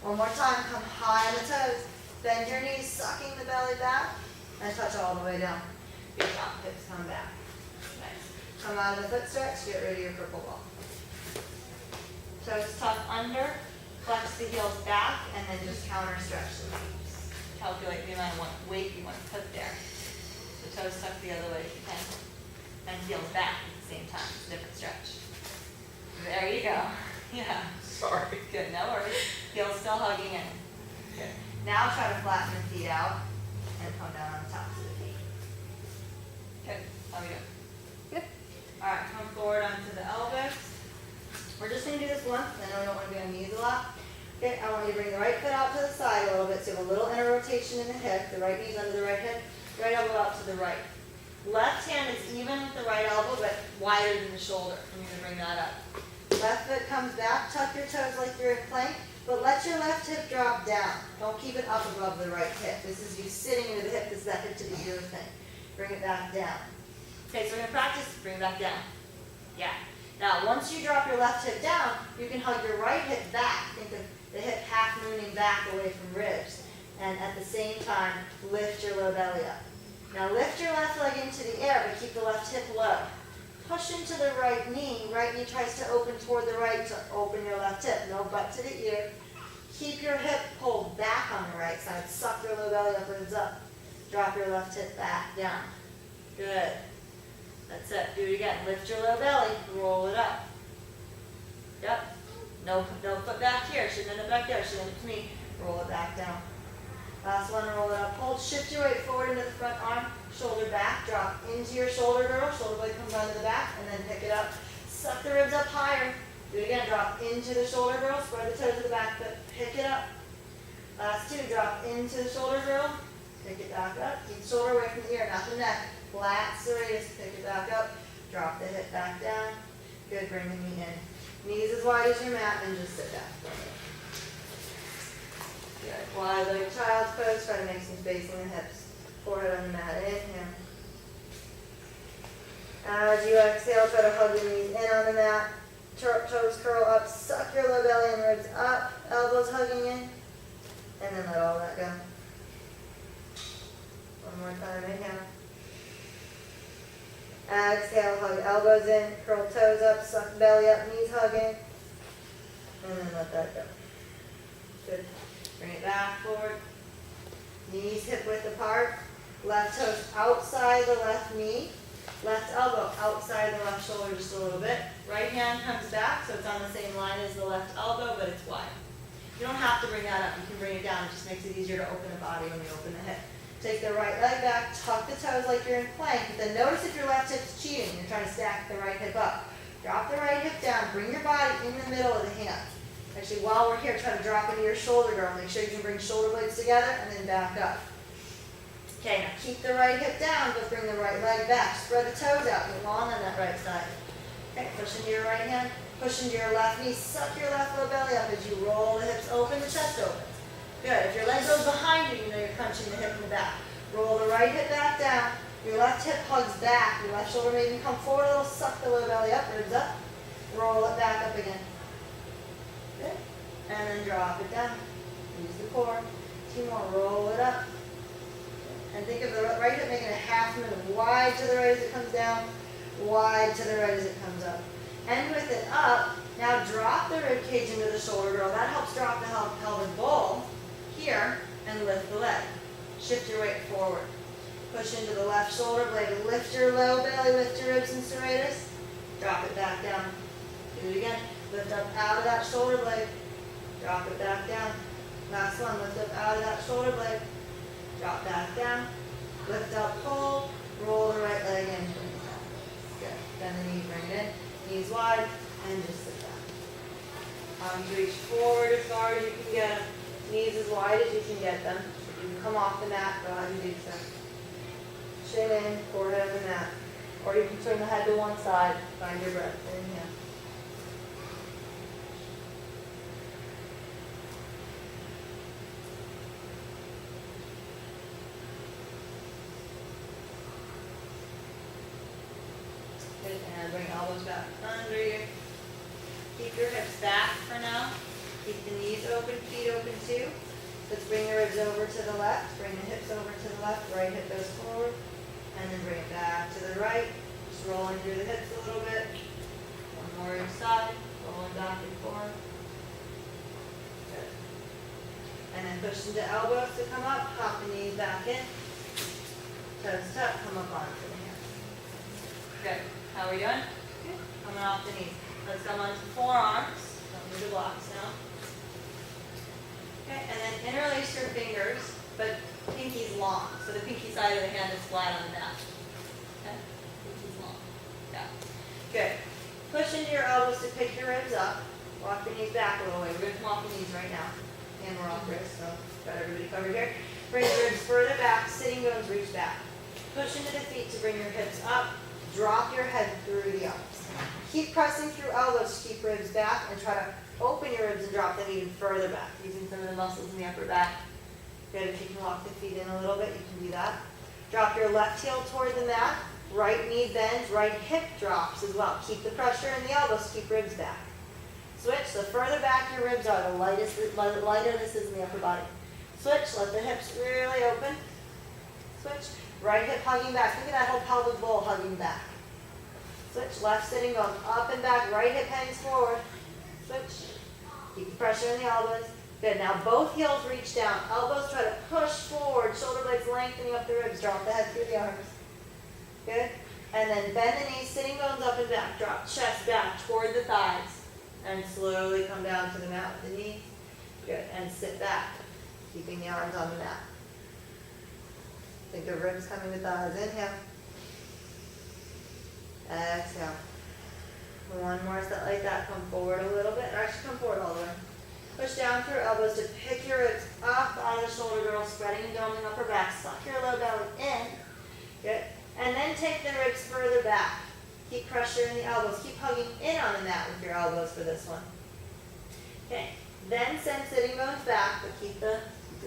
One more time. Come high on the toes. Bend your knees, sucking the belly back. And touch all the way down. Good job. Hips come back. Nice. Come out of the foot stretch. Get rid of your purple ball. Toes tuck under. Flex the heels back and then just counter stretch the feet. Calculate the amount of weight you want to put there. The toes tuck the other way if you can. And heels back at the same time. It's a different stretch. There you go. Yeah. Sorry. Good, no worries. Heels still hugging in. Good. Now try to flatten your feet out and come down on the tops of the feet. Good. How we doing? Good. All right, come forward onto the elbows. We're just going to do this once, and then we don't want to be on knees a lot. Okay, I want you to bring the right foot out to the side a little bit, so you have a little inner rotation in the hip. The right knee's under the right hip, right elbow out to the right. Left hand is even with the right elbow, but wider than the shoulder. I'm going to bring that up. Left foot comes back, tuck your toes like you're in plank, but let your left hip drop down. Don't keep it up above the right hip. This is you sitting into the hip. This is that hip to the ear thing. Bring it back down. Okay, so we're going to practice. Bring it back down. Yeah. Now, once you drop your left hip down, you can hug your right hip back. Think of the hip half mooning back away from ribs. And at the same time, lift your low belly up. Now, lift your left leg into the air, but keep the left hip low. Push into the right knee. Right knee tries to open toward the right to open your left hip. No butt to the ear. Keep your hip pulled back on the right side. Suck your low belly upwards up. Drop your left hip back down. Good. That's it. Do it again. Lift your low belly. Roll it up. Yep. No foot back here. Shouldn't end up back there. Should end up to me. Roll it back down. Last one. Roll it up. Hold. Shift your weight forward into the front arm. Shoulder back. Drop into your shoulder girdle. Shoulder blade comes onto the back. And then pick it up. Suck the ribs up higher. Do it again. Drop into the shoulder girdle. Spread the toes to the back foot. Pick it up. Last two. Drop into the shoulder girdle. Pick it back up. Keep the shoulder away from the ear, not the neck. Flat serratus. Pick it back up. Drop the hip back down. Good. Bring the knee in. Knees as wide as your mat and just sit down. Good. Wide like child's pose. Try to make some space in the hips. Forehead on the mat. Inhale. As you exhale, try to hug your knees in on the mat. Toes curl up. Suck your low belly and ribs up. Elbows hugging in. And then let all that go. One more time. Inhale. Exhale, hug elbows in, curl toes up, suck belly up, knees hugging, and then let that go. Good. Bring it back forward. Knees hip width apart. Left toes outside the left knee. Left elbow outside the left shoulder just a little bit. Right hand comes back, so it's on the same line as the left elbow, but it's wide. You don't have to bring that up. You can bring it down. It just makes it easier to open the body when you open the hip. Take the right leg back, tuck the toes like you're in plank, but then notice if your left hip's cheating. You're trying to stack the right hip up. Drop the right hip down, bring your body in the middle of the hands. Actually, while we're here, try to drop into your shoulder girdle. Make sure you can bring shoulder blades together and then back up. Okay, now keep the right hip down, but bring the right leg back. Spread the toes out, get long on that right side. Okay, push into your right hand, push into your left knee, suck your left low belly up as you roll the hips open, the chest opens. Good. If your leg goes behind you, you know you're crunching the hip in the back. Roll the right hip back down. Your left hip hugs back. Your left shoulder may even come forward a little. Suck the low belly up, ribs up. Roll it back up again. Good. And then drop it down. Use the core. Two more. Roll it up. And think of the right hip making a half move. Wide to the right as it comes down. Wide to the right as it comes up. End with it up. Now drop the rib cage into the shoulder girdle. That helps drop the pelvic bowl here and lift the leg. Shift your weight forward. Push into the left shoulder blade. Lift your low belly, lift your ribs and serratus. Drop it back down. Do it again. Lift up out of that shoulder blade. Drop it back down. Last one. Lift up out of that shoulder blade. Drop back down. Lift up, pull. Roll the right leg in. Good. Bend the knee, bring it in. Knees wide and just sit down. Arms reach forward as far as you can get them. Knees as wide as you can get them. You can come off the mat, go ahead and do so. Chin in, forehead on the mat. Or you can turn the head to one side, find your breath. Inhale. Good, and bring elbows back under you. Keep your hips back for now. Keep the knees open, feet open too. Let's bring the ribs over to the left, bring the hips over to the left, right hip goes forward, and then bring it back to the right. Just rolling through the hips a little bit. One more each side, rolling back and forth. And then push into elbows to come up, hop the knees back in. Toes tuck, come up onto the hands. Good. How are we doing? Good. Coming off the knees. Let's come onto forearms. Don't move the blocks now. Okay, and then interlace your fingers, but pinky's long. So the pinky side of the hand is flat on the mat. Okay? Pinky's long. Yeah. Good. Push into your elbows to pick your ribs up. Walk the knees back a little way. We're going to come off the knees right now. And we're off wrists, so got everybody covered here. Bring the ribs further back. Sitting bones reach back. Push into the feet to bring your hips up. Drop your head through the arms. Keep pressing through elbows to keep ribs back, and try to open your ribs and drop them even further back, using some of the muscles in the upper back. Good. If you can walk the feet in a little bit, you can do that. Drop your left heel toward the mat. Right knee bends, right hip drops as well. Keep the pressure in the elbows, keep ribs back. Switch. The further back your ribs are, the lighter this is in the upper body. Switch. Let the hips really open. Switch. Right hip hugging back. Look at that whole pelvic bowl hugging back. Switch. Left sitting bone up and back. Right hip hangs forward. Switch. Keep the pressure in the elbows. Good. Now both heels reach down. Elbows try to push forward. Shoulder blades lengthening up the ribs. Drop the head through the arms. Good. And then bend the knees, sitting bones up and back. Drop chest back toward the thighs. And slowly come down to the mat with the knees. Good. And sit back, keeping the arms on the mat. Think of ribs coming to thighs. Inhale. Exhale. One more set like that. Come forward a little bit. Or actually come forward all the way. Push down through elbows to pick your ribs up out of the shoulder girdle, spreading and doming upper back. Suck your low belly in. Good. And then take the ribs further back. Keep pressure in the elbows. Keep hugging in on the mat with your elbows for this one. Okay. Then send sitting bones back, but keep the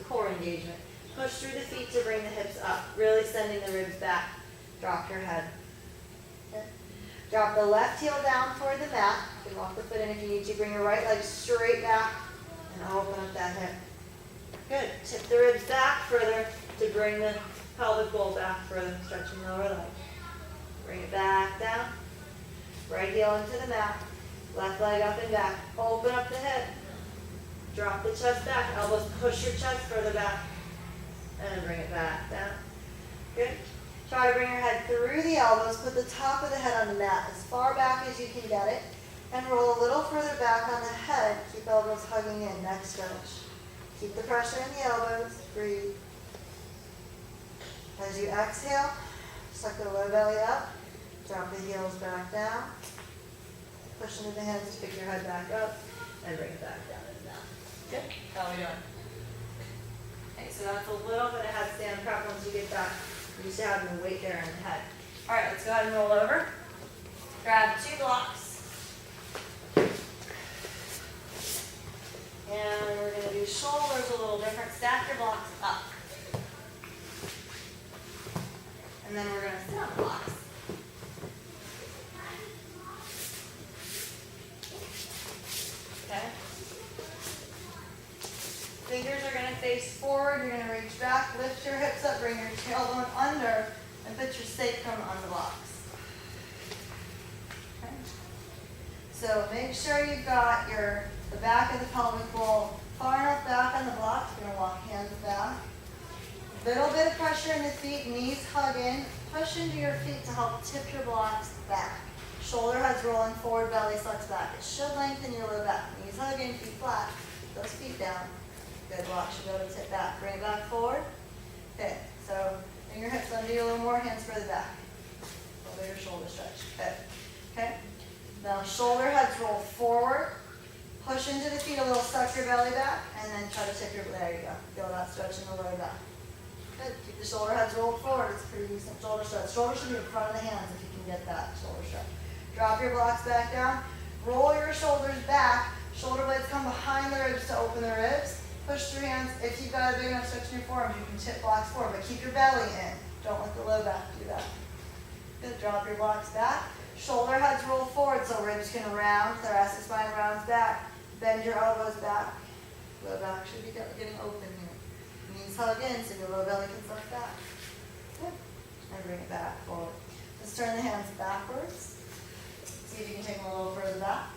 core engagement. Push through the feet to bring the hips up, really sending the ribs back. Drop your head. Okay. Drop the left heel down toward the mat. You can walk the foot in if you need to. Bring your right leg straight back and open up that hip. Good. Tip the ribs back further to bring the pelvic bowl back further, stretching the lower leg. Bring it back down. Right heel into the mat. Left leg up and back. Open up the hip. Drop the chest back. Elbows push your chest further back. And bring it back down. Good. Try to bring your head through the elbows. Put the top of the head on the mat as far back as you can get it. And roll a little further back on the head. Keep elbows hugging in. Next stretch. Keep the pressure in the elbows. Breathe. As you exhale, suck the low belly up. Drop the heels back down. Push into the hands to pick your head back up. And bring it back down and down. Good. How are we doing? Okay, so that's a little bit of headstand prep once you get back. You used to have the weight there in the head. All right, let's go ahead and roll over. Grab 2 blocks. And we're going to do shoulders a little different. Stack your blocks up. And then we're going to sit on the blocks. Okay. Fingers are going to face forward. You're going to reach back, lift your hips up, bring your tailbone under, and put your sacrum on the blocks. Okay. So make sure you've got the back of the pelvic bowl far enough back on the blocks. You're going to walk hands back. Little bit of pressure in the feet, knees hug in. Push into your feet to help tip your blocks back. Shoulder heads rolling forward, belly sucks back. It should lengthen your low back. Knees hug in, feet flat. Those feet down. Good. Block should go to tip back. Bring it back forward. Okay. So bring your hips under you a little more, hands further back. A little bigger shoulder stretch. Good. Okay. Now shoulder heads roll forward. Push into the feet a little, suck your belly back, and then try to tip your, there you go. Feel that stretch in the lower back. Good. Keep the shoulder heads rolled forward. It's a pretty decent shoulder stretch. Shoulder should be in front of the hands if you can get that shoulder stretch. Drop your blocks back down. Roll your shoulders back. Shoulder blades come behind the ribs to open the ribs. Push through hands. If you've got a big enough stretch in your forearms, you can tip blocks forward, but keep your belly in. Don't let the low back do that. Good. Drop your blocks back. Shoulder heads roll forward so ribs can round. Thoracic spine rounds back. Bend your elbows back. Low back should be getting open here. Knees hug in so your low belly can suck back. Good. And bring it back forward. Let's turn the hands backwards. See if you can take them a little further back.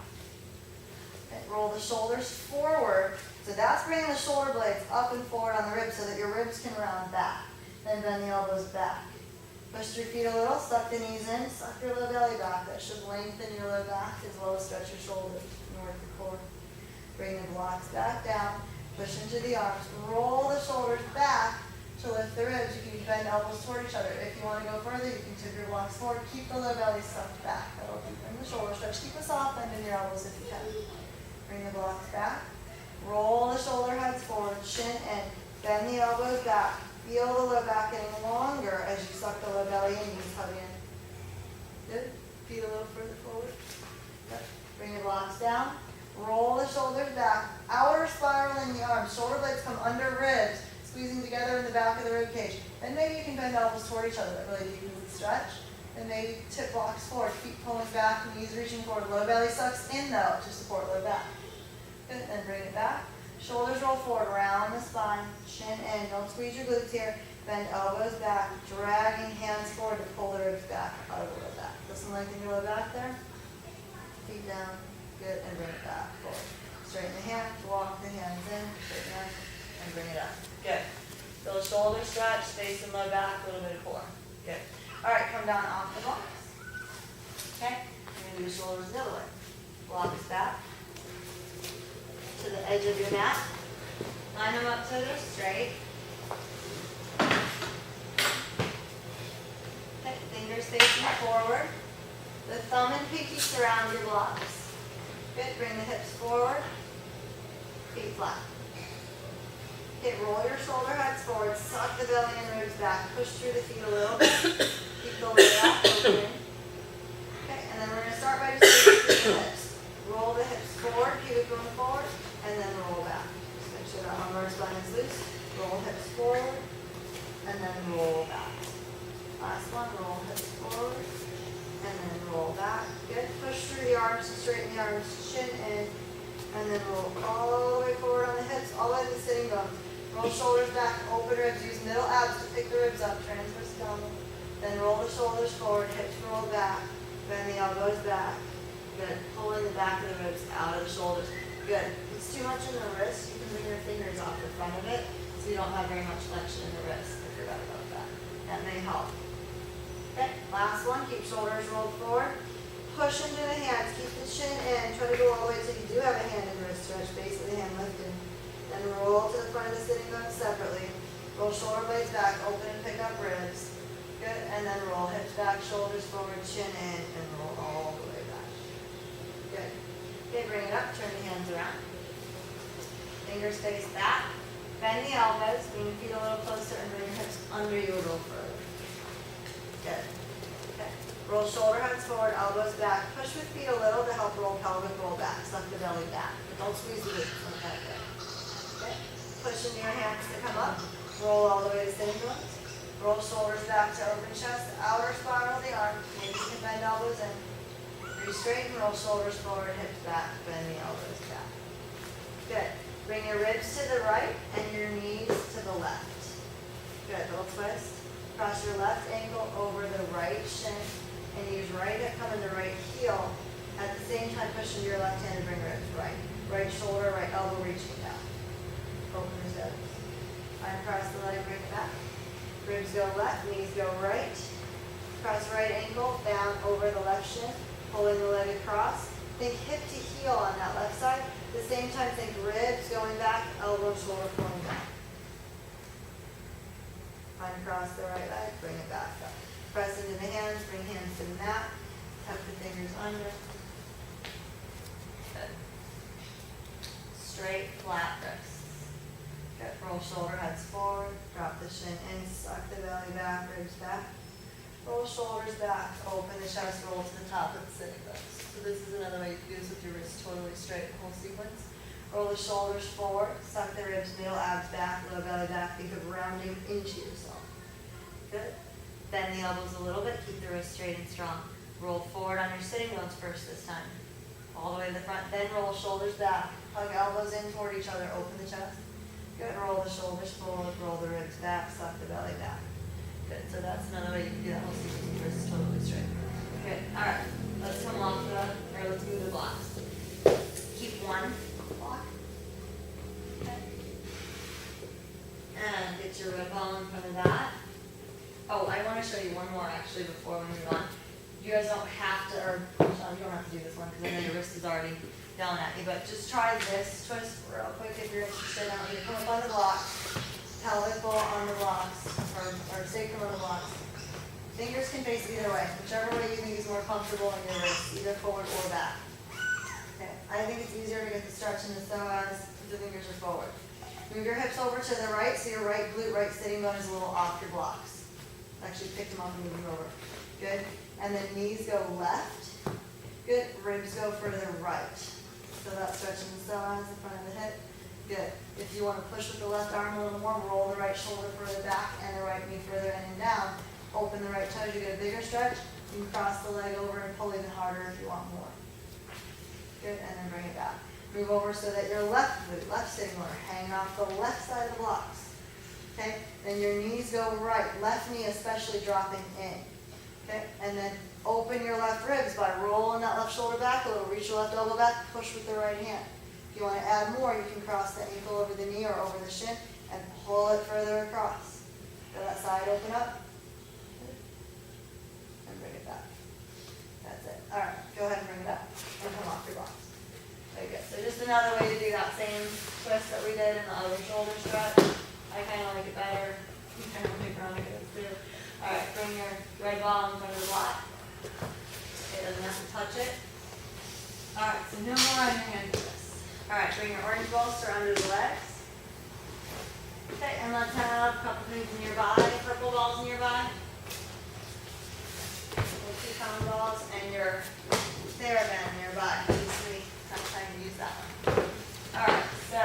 Okay. Roll the shoulders forward. So that's bringing the shoulder blades up and forward on the ribs so that your ribs can round back. Then bend the elbows back. Push your feet a little, suck the knees in, suck your low belly back. That should lengthen your low back as well as stretch your shoulders and work the core. Bring the blocks back down, push into the arms, roll the shoulders back to lift the ribs. You can bend elbows toward each other. If you want to go further, you can tip your blocks forward. Keep the low belly sucked back. That'll deepen the shoulder stretch. Keep a soft bend in your elbows if you can. Bring the blocks back. Roll the shoulder heads forward, chin in. Bend the elbows back. Feel the low back getting longer as you suck the low belly in, knees hug in. Good. Feet a little further forward. Good. Bring your blocks down. Roll the shoulders back. Outer spiral in the arms. Shoulder blades come under ribs, squeezing together in the back of the rib cage. Then maybe you can bend elbows toward each other. That really deepens the stretch. And maybe tip blocks forward. Feet pulling back, knees reaching forward. Low belly sucks in though to support low back. Good. Then bring it back. Shoulders roll forward, round the spine, chin in. Don't squeeze your glutes here. Bend elbows back, dragging hands forward to pull the ribs back out of the low back. Listen, lengthen your low back there. Feet down. Good. And bring it back forward. Straighten the hands, walk the hands in, straighten the hands, and bring it up. Good. Feel the shoulder stretch, face and low back, a little bit of core. Good. All right, come down off the blocks. Okay? You're going to do shoulders the other way. Blocks back to the edge of your mat. Line them up so they're straight. Okay, fingers facing forward. The thumb and pinky surround your blocks. Good, bring the hips forward. Feet flat. Okay, roll your shoulder heads forward. Suck the belly and ribs back. Push through the feet a little. Keep the low back open. Okay, and then we're going to start by just moving the hips. Roll the hips forward, pubic bone forward. And then roll back. Just make sure that lumbar spine is loose. Roll hips forward, and then roll back. Last one, roll hips forward, and then roll back. Good. Push through the arms and straighten the arms, chin in, and then roll all the way forward on the hips, all the way to the sitting bones. Roll shoulders back, open ribs, use middle abs to pick the ribs up, transverse abdominal. Then roll the shoulders forward, hips roll back, bend the elbows back. Good. Pulling the back of the ribs out of the shoulders. Good. If it's too much in the wrist, you can bring your fingers off the front of it so you don't have very much flexion in the wrist if you're bad about that. That may help. Okay, last one. Keep shoulders rolled forward. Push into the hands. Keep the chin in. Try to go all the way till you do have a hand in the wrist stretch. Base of the hand lifted. Then roll to the front of the sitting bones separately. Roll shoulder blades back. Open and pick up ribs. Good. And then roll hips back, shoulders forward, chin in, and roll all the way back. Good. Okay, bring it up, turn the hands around. Fingers face back. Bend the elbows, bring your feet a little closer and bring your hips under you a little further. Good. Okay. Roll shoulder heads forward, elbows back. Push with feet a little to help roll pelvic roll back. Suck the belly back. But don't squeeze the glutes like that. Okay. Push into your hands to come up. Roll all the way to sitting bones. Roll shoulders back to open chest. Outer spiral of the arm. Maybe you can bend elbows in. Straighten, roll shoulders forward, hips back, bend the elbows back. Good. Bring your ribs to the right and your knees to the left. Good. Little twist. Cross your left ankle over the right shin and use right hip come into right heel. At the same time, push into your left hand and bring ribs right. Right shoulder, right elbow reaching down. Open the toes. Arm across the leg, bring it back. Ribs go left, knees go right. Cross right ankle down over the left shin. Pulling the leg across. Think hip to heel on that left side. At the same time, think ribs going back, elbow, shoulder pulling back. Find across the right leg, bring it back up. Press into the hands, bring hands to the mat. Tuck the fingers under. Good. Straight, flat wrists. Good. Roll shoulder heads forward. Drop the shin in, suck the belly back, ribs back. Roll shoulders back, open the chest, roll to the top of the sitting bones. So this is another way you can do this with your wrists totally straight, the whole sequence. Roll the shoulders forward, suck the ribs, middle abs back, low belly back. Think of rounding into yourself. Good. Bend the elbows a little bit, keep the wrists straight and strong. Roll forward on your sitting bones first this time. All the way to the front, then roll shoulders back. Hug elbows in toward each other, open the chest. Good, roll the shoulders forward, roll the ribs back, suck the belly back. Good, so that's another way you can do that whole sequence with wrists totally straight. Good, all right, let's come off let's move the blocks. Keep one block. want to show you one more actually before we move on. You guys don't have to, or Sean, you don't have to do this one because I know your wrist is already down at you, but just try this twist real quick if you're interested. I want you to come up on the blocks, pelvic ball on the blocks, or sacrum on the blocks. Fingers can face either way, whichever way you think is more comfortable in your wrist, either forward or back. Okay. I think it's easier to get the stretch in the psoas if the fingers are forward. Move your hips over to the right, so your right glute, right sitting bone is a little off your blocks. Actually pick them up and move them over. Good. And then knees go left. Good. Ribs go further right. So that's stretching the psoas in front of the hip. Good. If you want to push with the left arm a little more, roll the right shoulder further back and the right knee further in and down. Open the right toes, you get a bigger stretch. You can cross the leg over and pull even harder if you want more. Good, and then bring it back. Move over so that your left glute, left sitting bone, hanging off the left side of the blocks. Okay, then your knees go right, left knee especially dropping in. Okay, and then open your left ribs by rolling that left shoulder back a little, reach your left elbow back, push with the right hand. If you want to add more, you can cross the ankle over the knee or over the shin and pull it further across. Go that side, open up. And bring it back. That's it. All right, go ahead and bring it up and come off your blocks. Very good. So just another way to do that same twist that we did in the other shoulder stretch. I kind of like it better. You kind of pick around it too. All right, bring your red ball in front of the block. It doesn't have to touch it. All right, so no more on your hand twists. All right, bring your orange bolster under the legs. Okay, and let's have a couple things nearby. Purple balls nearby. Little 2-pound balls and your TheraBand nearby. Easily time to use that one. All right, so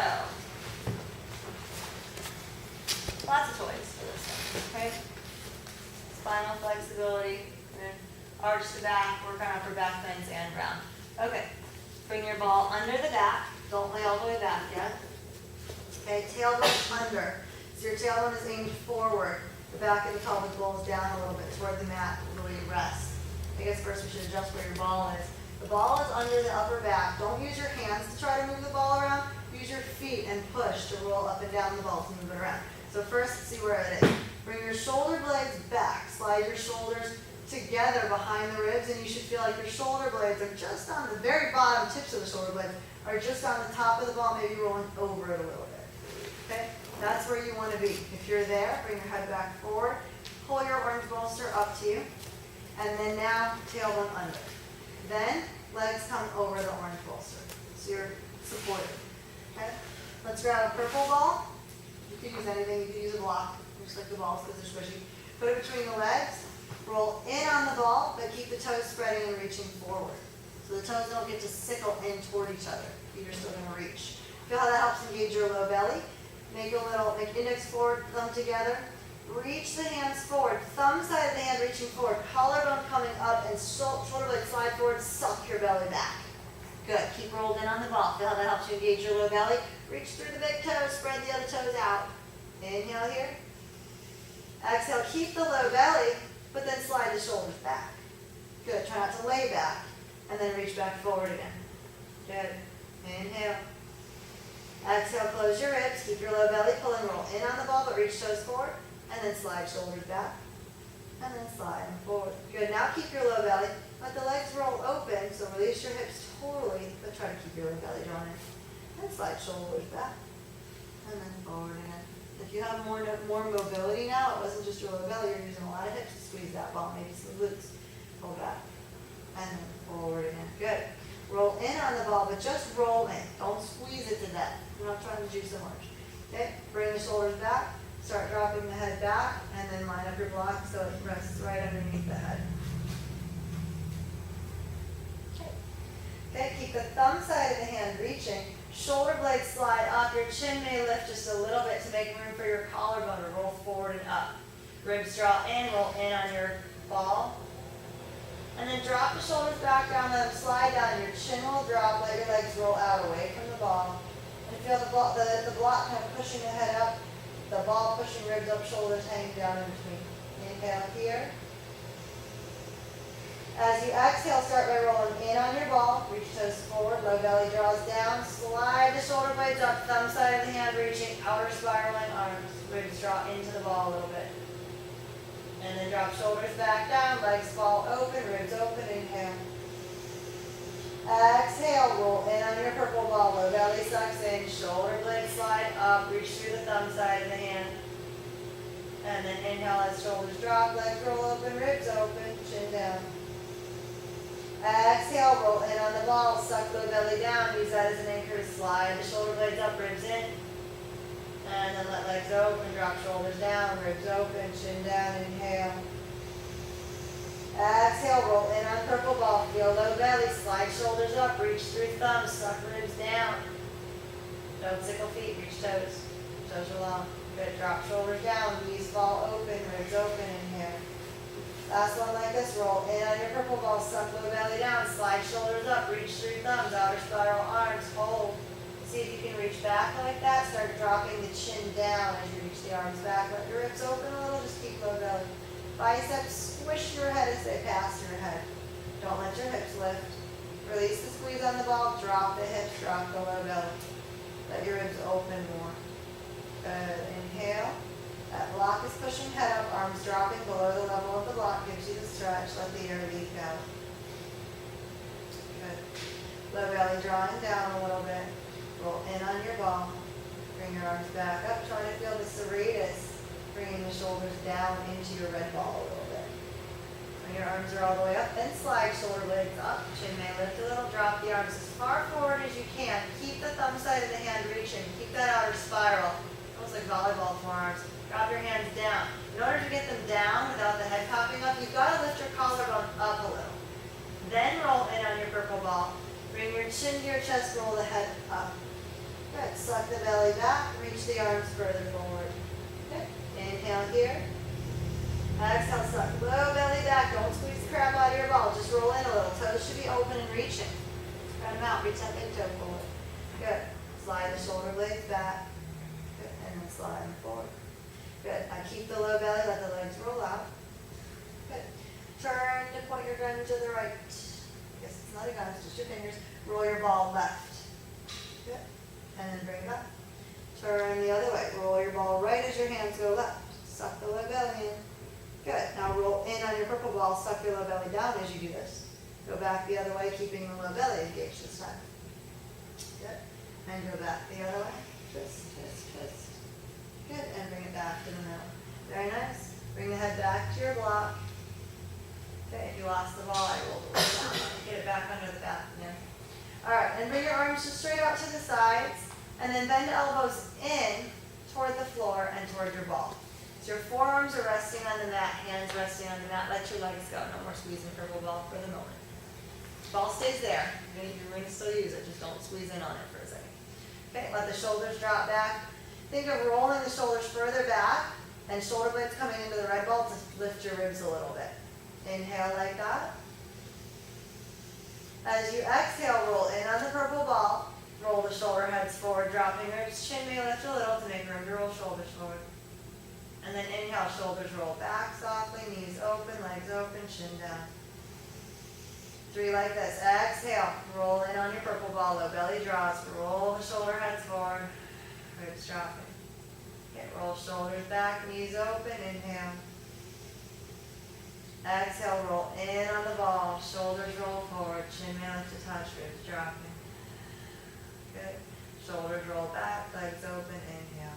lots of toys for this one. Okay, spinal flexibility, and arch the back, work on upper back bends and round. Okay, bring your ball under the back. Don't lay all the way back yet. Okay, tailbone under. So your tailbone is aimed forward. The back of the pelvic bowl is down a little bit toward the mat where you rest. I guess first we should adjust where your ball is. The ball is under the upper back. Don't use your hands to try to move the ball around. Use your feet and push to roll up and down the ball to move it around. So first, see where it is. Bring your shoulder blades back. Slide your shoulders together behind the ribs, and you should feel like your shoulder blades are just on the very bottom tips of the shoulder blades are just on the top of the ball, maybe rolling over it a little bit. Okay, that's where you want to be. If you're there, bring your head back forward. Pull your orange bolster up to you, and then now tailbone under. Then legs come over the orange bolster, so you're supported. Okay, let's grab a purple ball. You could use anything. You could use a block, just like the balls because they're squishy. Put it between the legs. Roll in on the ball, but keep the toes spreading and reaching forward. So the toes don't get to sickle in toward each other. Feet are still going to reach. Feel how that helps engage your low belly. Make index forward, thumb together. Reach the hands forward. Thumb side of the hand reaching forward. Collarbone coming up and shoulder blade slide forward. Suck your belly back. Good. Keep rolled in on the ball. Feel how that helps you engage your low belly. Reach through the big toes. Spread the other toes out. Inhale here. Exhale. Keep the low belly, but then slide the shoulders back. Good. Try not to lay back. And then reach back forward again. Good. Inhale. Exhale, close your ribs. Keep your low belly. Pull and roll in on the ball, but reach toes forward. And then slide shoulders back. And then slide them forward. Good. Now keep your low belly. Let the legs roll open. So release your hips totally, but try to keep your low belly drawn in. And slide shoulders back. And then forward again. If you have more mobility now, it wasn't just your low belly. You're using a lot of hips to squeeze that ball. Maybe some glutes. Pull back. And then forward again. Good. Roll in on the ball, but just roll in. Don't squeeze it to death. We're not trying to juice so much. Okay? Bring the shoulders back. Start dropping the head back, and then line up your block so it rests right underneath the head. Okay. Okay, keep the thumb side of the hand reaching. Shoulder blades slide up. Your chin may lift just a little bit to make room for your collarbone to roll forward and up. Ribs draw in, roll in on your ball. And then drop the shoulders back down, let them slide down. Your chin will drop, let your legs roll out away from the ball. And feel the block kind of pushing the head up, the ball pushing ribs up, shoulders hanging down in between. Inhale here. As you exhale, start by rolling in on your ball. Reach toes forward, low belly draws down. Slide the shoulder blades up, thumb side of the hand reaching, outer spiraling arms. Ribs draw into the ball a little bit. And then drop drop shoulders back down, legs fall open, ribs open, inhale. Exhale, roll in on your purple ball, low belly sucks in, shoulder blades slide up, reach through the thumb side of the hand. And then inhale as shoulders drop, legs roll open, ribs open, chin down. Exhale, roll in on the ball, suck low belly down, use that as an anchor to slide the shoulder blades up, ribs in. And then let legs open, drop shoulders down, ribs open, chin down, inhale. Exhale, roll in on purple ball, feel low belly, slide shoulders up, reach through thumbs, suck ribs down. Don't sickle feet, reach toes. Toes are long. Good, drop shoulders down, knees fall open, ribs open, inhale. Last one like this, roll in on your purple ball, suck low belly down, slide shoulders up, reach through thumbs, outer spiral arms, hold. See if you can reach back like that, start dropping the chin down as you reach the arms back, let your ribs open a little, just keep low belly. Biceps, squish your head as they pass your head. Don't let your hips lift. Release the squeeze on the ball, drop the hips, drop the low belly. Let your ribs open more. Good, inhale. That block is pushing head up, arms dropping below the level of the block, gives you the stretch, let the air leak out. Good. Low belly drawing down a little bit. Roll in on your ball. Bring your arms back up, trying to feel the serratus, bringing the shoulders down into your red ball a little bit. When your arms are all the way up, then slide shoulder blades up. Chin may lift a little, drop the arms as far forward as you can. Keep the thumb side of the hand reaching. Keep that outer spiral, almost like volleyball forearms. Drop your hands down. In order to get them down without the head popping up, you've got to lift your collarbone up a little. Then roll in on your purple ball. Bring your chin to your chest, roll the head up. Good. Suck the belly back, reach the arms further forward. Good. Inhale here. Exhale, suck low belly back. Don't squeeze the crap out of your ball. Just roll in a little. Toes should be open and reaching. Spread them out. Reach that big toe forward. Good. Slide the shoulder blades back. Good. And then slide them forward. Good. Now keep the low belly. Let the legs roll out. Good. Turn to point your gun to the right. Yes, it's not a gun. It's just your fingers. Roll your ball left. Good. And then bring it up. Turn the other way. Roll your ball right as your hands go left. Suck the low belly in. Good. Now roll in on your purple ball. Suck your low belly down as you do this. Go back the other way, keeping the low belly engaged this time. Good. And go back the other way. Twist, twist, twist. Good. And bring it back to the middle. Very nice. Bring the head back to your block. Okay. If you lost the ball, I rolled it down. Get it back under the back. Yeah. All right. And bring your arms just straight out to the sides. And then bend elbows in toward the floor and toward your ball. So your forearms are resting on the mat, hands resting on the mat. Let your legs go. No more squeezing purple ball for the moment. Ball stays there. You're going to still use it. Just don't squeeze in on it for a second. Okay, let the shoulders drop back. Think of rolling the shoulders further back and shoulder blades coming into the red ball to lift your ribs a little bit. Inhale like that. As you exhale, roll in on the purple ball. Roll the shoulder heads forward, dropping ribs. Chin may lift a little to make room to roll shoulders forward. And then inhale, shoulders roll back softly, knees open, legs open, chin down. 3 like this. Exhale, roll in on your purple ball, low belly draws. Roll the shoulder heads forward, ribs dropping. Okay, roll shoulders back, knees open, inhale. Exhale, roll in on the ball, shoulders roll forward, chin may lift to touch, ribs dropping. Good. Shoulders roll back, legs open, inhale.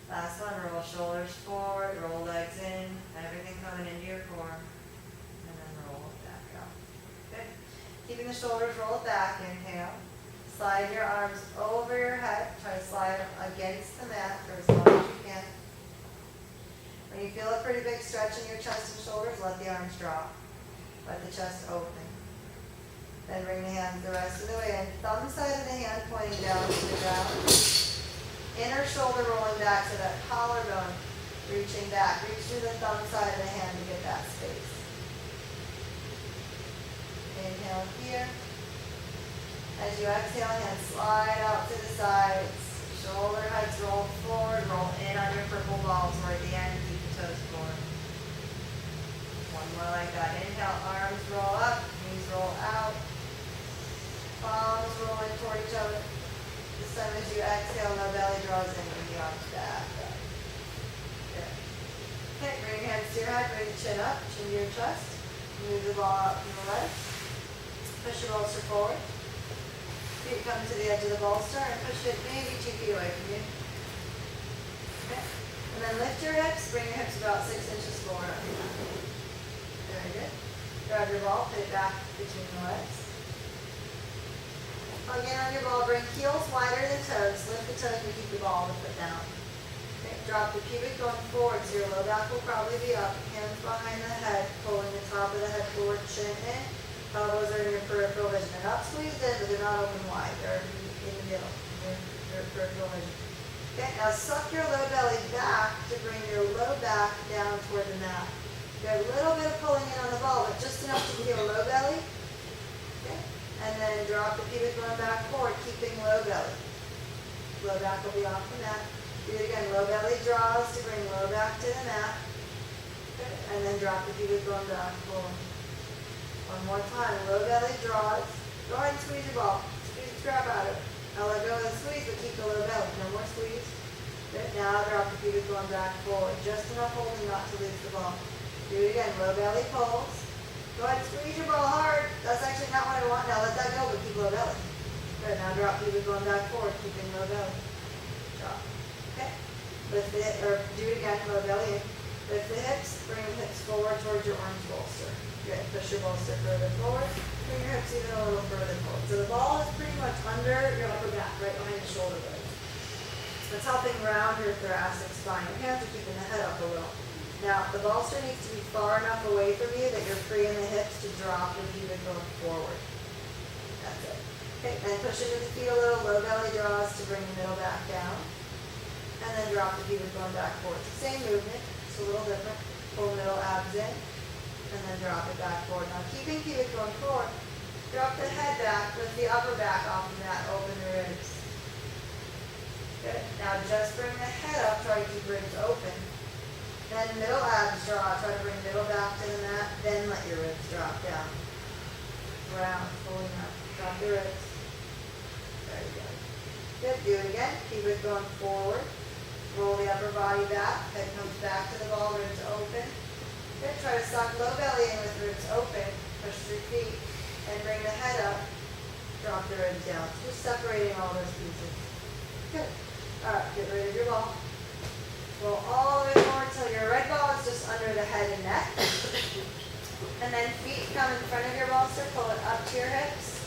Last one, roll shoulders forward, roll legs in, everything coming into your core. And then roll it back out. Good. Keeping the shoulders rolled back, inhale. Slide your arms over your head. Try to slide them against the mat for as long as you can. When you feel a pretty big stretch in your chest and shoulders, let the arms drop. Let the chest open. Then bring the hands the rest of the way in. Thumb side of the hand pointing down to the ground. Inner shoulder rolling back to that collarbone, reaching back. Reach through the thumb side of the hand to get that space. Inhale here. As you exhale, hands slide out to the sides. Shoulder heads roll forward. Roll in on your purple ball toward the end. Keep the toes forward. One more like that. Inhale, arms roll up, knees roll out. Palms rolling toward each other. This time as you exhale, low belly draws in, bring the arms back. Good. Okay, bring your head, bring the chin up, chin to your chest. Move the ball out from the legs. Push your bolster forward. Feet come to the edge of the bolster and push it maybe 2 feet away from you. Okay. And then lift your hips, bring your hips about 6 inches forward on your back. Very good. Grab your ball, put it back between the legs. Again on your ball, bring heels wider than toes. Lift the toes and keep the ball to put down. Okay. Drop the pubic going forward, so your low back will probably be up. Hands behind the head, pulling the top of the head forward, chin in. Elbows are in your peripheral vision. They're not squeezed in, but they're not open wide. They're in the middle, in your peripheral vision. Okay, now suck your low belly back to bring your low back down toward the mat. You have a little bit of pulling in on the ball, but just enough to feel low belly. Okay, and then drop the pubic bone back forward, keeping low belly. Low back will be off the mat. Do it again. Low belly draws to bring low back to the mat. Okay, and then drop the pubic bone back forward. One more time. Low belly draws. Go ahead and squeeze your ball. Squeeze the crap out of it. Now let go of the squeeze, but keep the low belly. No more squeeze. Good. Now drop the pubic bone back forward. Just enough holding not to lose the ball. Do it again. Low belly pulls. Go ahead and squeeze your ball hard. That's actually not what I want. Now let that go, but keep low belly. Good. Now drop pubic bone back forward, keeping low belly. Drop. Okay. Lift it, or do it again. Low belly in. Lift the hips. Bring the hips forward towards your orange bolster. Good. Push your bolster further forward. Bring your hips even a little further forward. So the ball is pretty much under your upper back, right behind the shoulder blades. It's helping round your thoracic spine. Your hands are keeping the head up a little. Now, the bolster needs to be far enough away from you that you're free in the hips to drop the pubic bone forward. That's it. Okay, and push into the feet a little. Low belly draws to bring the middle back down. And then drop the pubic bone back forward. Same movement, just a little different. Pull middle abs in. And then drop it back forward. Now keeping pubic bone forward, drop the head back, lift the upper back off the mat, open the ribs. Good. Now just bring the head up, try to keep ribs open. Then middle abs draw, try to bring middle back to the mat, then let your ribs drop down. Round, pulling up, drop your ribs. Very good. Good, do it again. Pubic bone forward. Roll the upper body back, head comes back to the ball, ribs open. Good. Try to suck low belly in with ribs open. Push through feet and bring the head up. Drop the ribs down. Just separating all those pieces. Good. All right. Get rid of your ball. Roll all the way forward till your red ball is just under the head and neck. And then feet come in front of your bolster. Pull it up to your hips.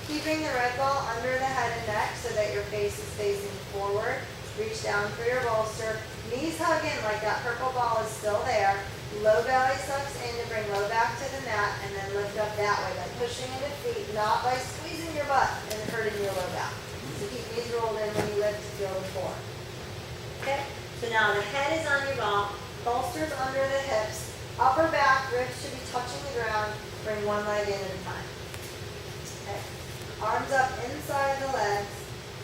Keeping the red ball under the head and neck so that your face is facing forward. Reach down for your bolster. Knees hug in like that purple ball is still there. Low belly sucks in to bring low back to the mat and then lift up that way by pushing into feet, not by squeezing your butt and hurting your low back. So keep knees rolled in when you lift to feel the core. Okay? So now the head is on your ball, bolsters under the hips, upper back, ribs should be touching the ground. Bring one leg in at a time. Okay? Arms up inside the legs,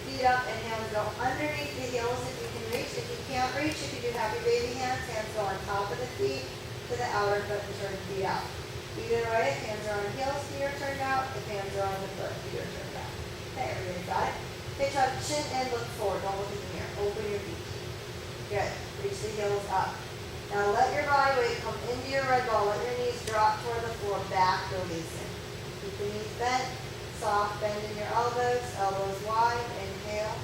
feet up and hands go underneath the heels if you can reach. If you can't reach, you can do happy baby hands. Hands go on top of the feet to the outer foot and turn feet out. Either way, if hands are on the heels, feet are turned out. If hands are on the foot, feet are turned out. Okay, everybody got it? Okay, try to chin and look forward. Don't look in the mirror. Open your feet. Good. Reach the heels up. Now let your body weight come into your red ball. Let your knees drop toward the floor. Back releasing. Keep the knees bent. Soft bend in your elbows. Elbows wide. Inhale.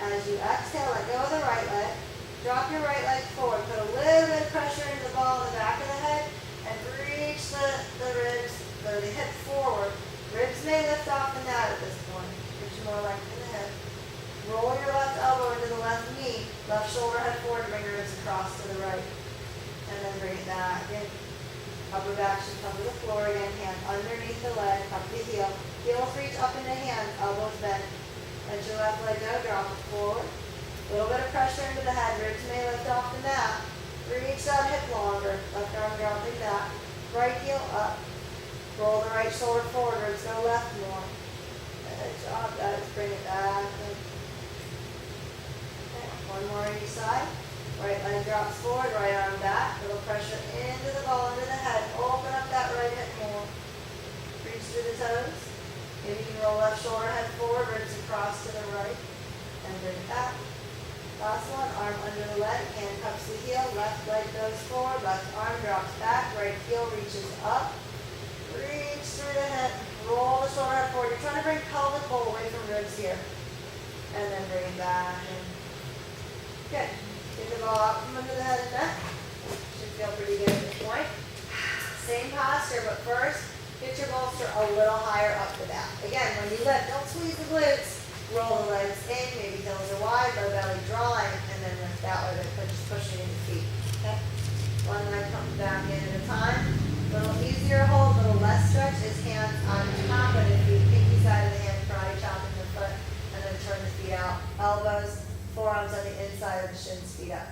As you exhale, let go of the right leg. Drop your right leg forward. Put a little bit of pressure into the ball in the back of the head and reach the ribs, or the hip forward. Ribs may lift off the mat at this point. Gives you more length in the head. Roll your left elbow into the left knee. Left shoulder head forward. Bring your ribs across to the right. And then bring it back in. Upper back should come to the floor again. Hand underneath the leg. Up the heel. Heels reach up into hands. Elbows bent. Let your left leg go, drop it forward. A little bit of pressure into the head. Ribs may lift off the mat. Reach that hip longer. Left arm dropping back. Right heel up. Roll the right shoulder forward. Ribs go left more. Good job, guys. Bring it back. Okay, one more on each side. Right leg drops forward. Right arm back. A little pressure into the ball, into the head. Open up that right hip more. Reach through the toes. Maybe you can roll left shoulder head forward, ribs across to the right, and bring it back. Last one, arm under the leg, hand cups the heel, left leg goes forward, left arm drops back, right heel reaches up. Reach through the hip, roll the shoulder head forward. You're trying to bring pelvic bowl away from ribs here. And then bring it back in. Good. Get the ball out from under the head and neck. Should feel pretty good at this point. Same posture, but first, get your bolster a little higher up the back. Again, when you lift, don't squeeze the glutes. Roll the legs in, maybe heels are wide, low belly drawing, and then lift that way, but just pushing in the feet. Okay? One leg comes back in at a time. A little easier hold, a little less stretch is hands on top of the feet, pinky side of the hand, karate chopping the foot, and then turn the feet out. Elbows, forearms on the inside of the shins, feet up.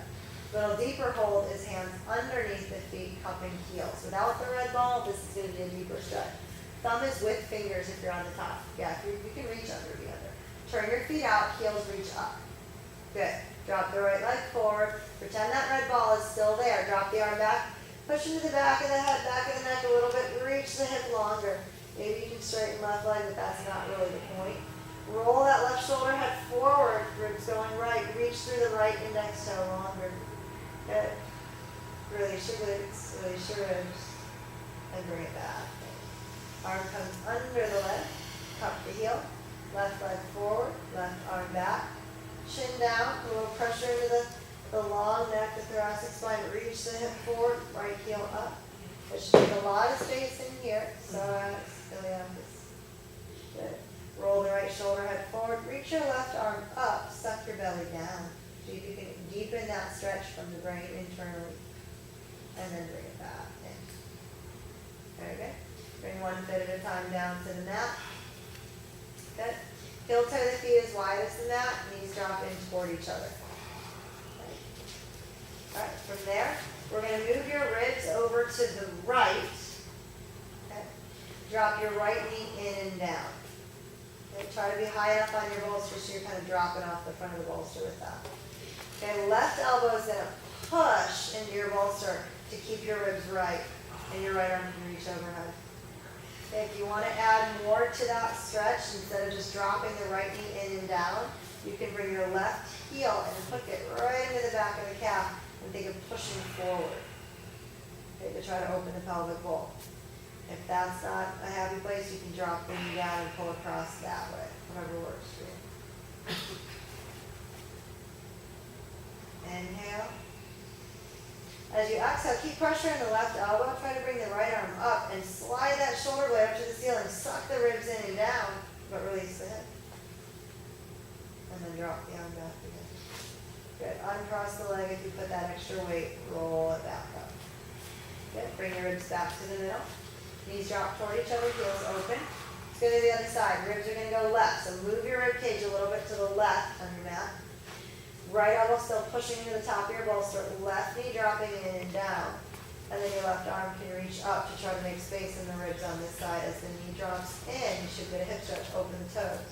A little deeper hold is hands underneath the feet, cupping heels. Without the red ball, this is going to be a deeper stretch. Thumb is with fingers if you're on the top. Yeah, you can reach under, be under. Turn your feet out, heels reach up. Good. Drop the right leg forward. Pretend that red ball is still there. Drop the arm back. Push into the back of the head, back of the neck a little bit. Reach the hip longer. Maybe you can straighten left leg, but that's not really the point. Roll that left shoulder head forward. Ribs going right. Reach through the right index toe longer. Good. Release your glutes. Release your ribs. And bring it back. Arm comes under the leg. Cup the heel. Left leg forward, left arm back, chin down, a little pressure into the long neck, the thoracic spine, reach the hip forward, right heel up. It should take a lot of space in here, iliacus. Good. Roll the right shoulder head forward, reach your left arm up, suck your belly down. See if you can deepen that stretch from the brain internally, and then bring it back in. Very good. Bring one foot at a time down to the mat. Good. Heel toe the feet as wide as the mat, knees drop in toward each other. Okay. All right, from there, we're going to move your ribs over to the right. Okay. Drop your right knee in and down. Okay. Try to be high enough on your bolster so you're kind of dropping off the front of the bolster with that. Okay, left elbow is going to push into your bolster to keep your ribs right, and your right arm can reach overhead. If you want to add more to that stretch, instead of just dropping the right knee in and down, you can bring your left heel and hook it right into the back of the calf and think of pushing forward. Okay, to try to open the pelvic bowl. If that's not a happy place, you can drop the knee down and pull across that way, whatever works for you. Inhale. As you exhale, keep pressure in the left elbow. Try to bring the right arm up and slide that shoulder blade up to the ceiling. Suck the ribs in and down, but release the hip. And then drop the arm back again. Good. Uncross the leg if you put that extra weight. Roll it back up. Good. Bring your ribs back to the middle. Knees drop toward each other, heels open. Let's go to the other side. Ribs are going to go left. So move your rib cage a little bit to the left on your mat. Right elbow still pushing into the top of your bolster, left knee dropping in and down, and then your left arm can reach up to try to make space in the ribs on this side. As the knee drops in, you should get a hip stretch, open the toes.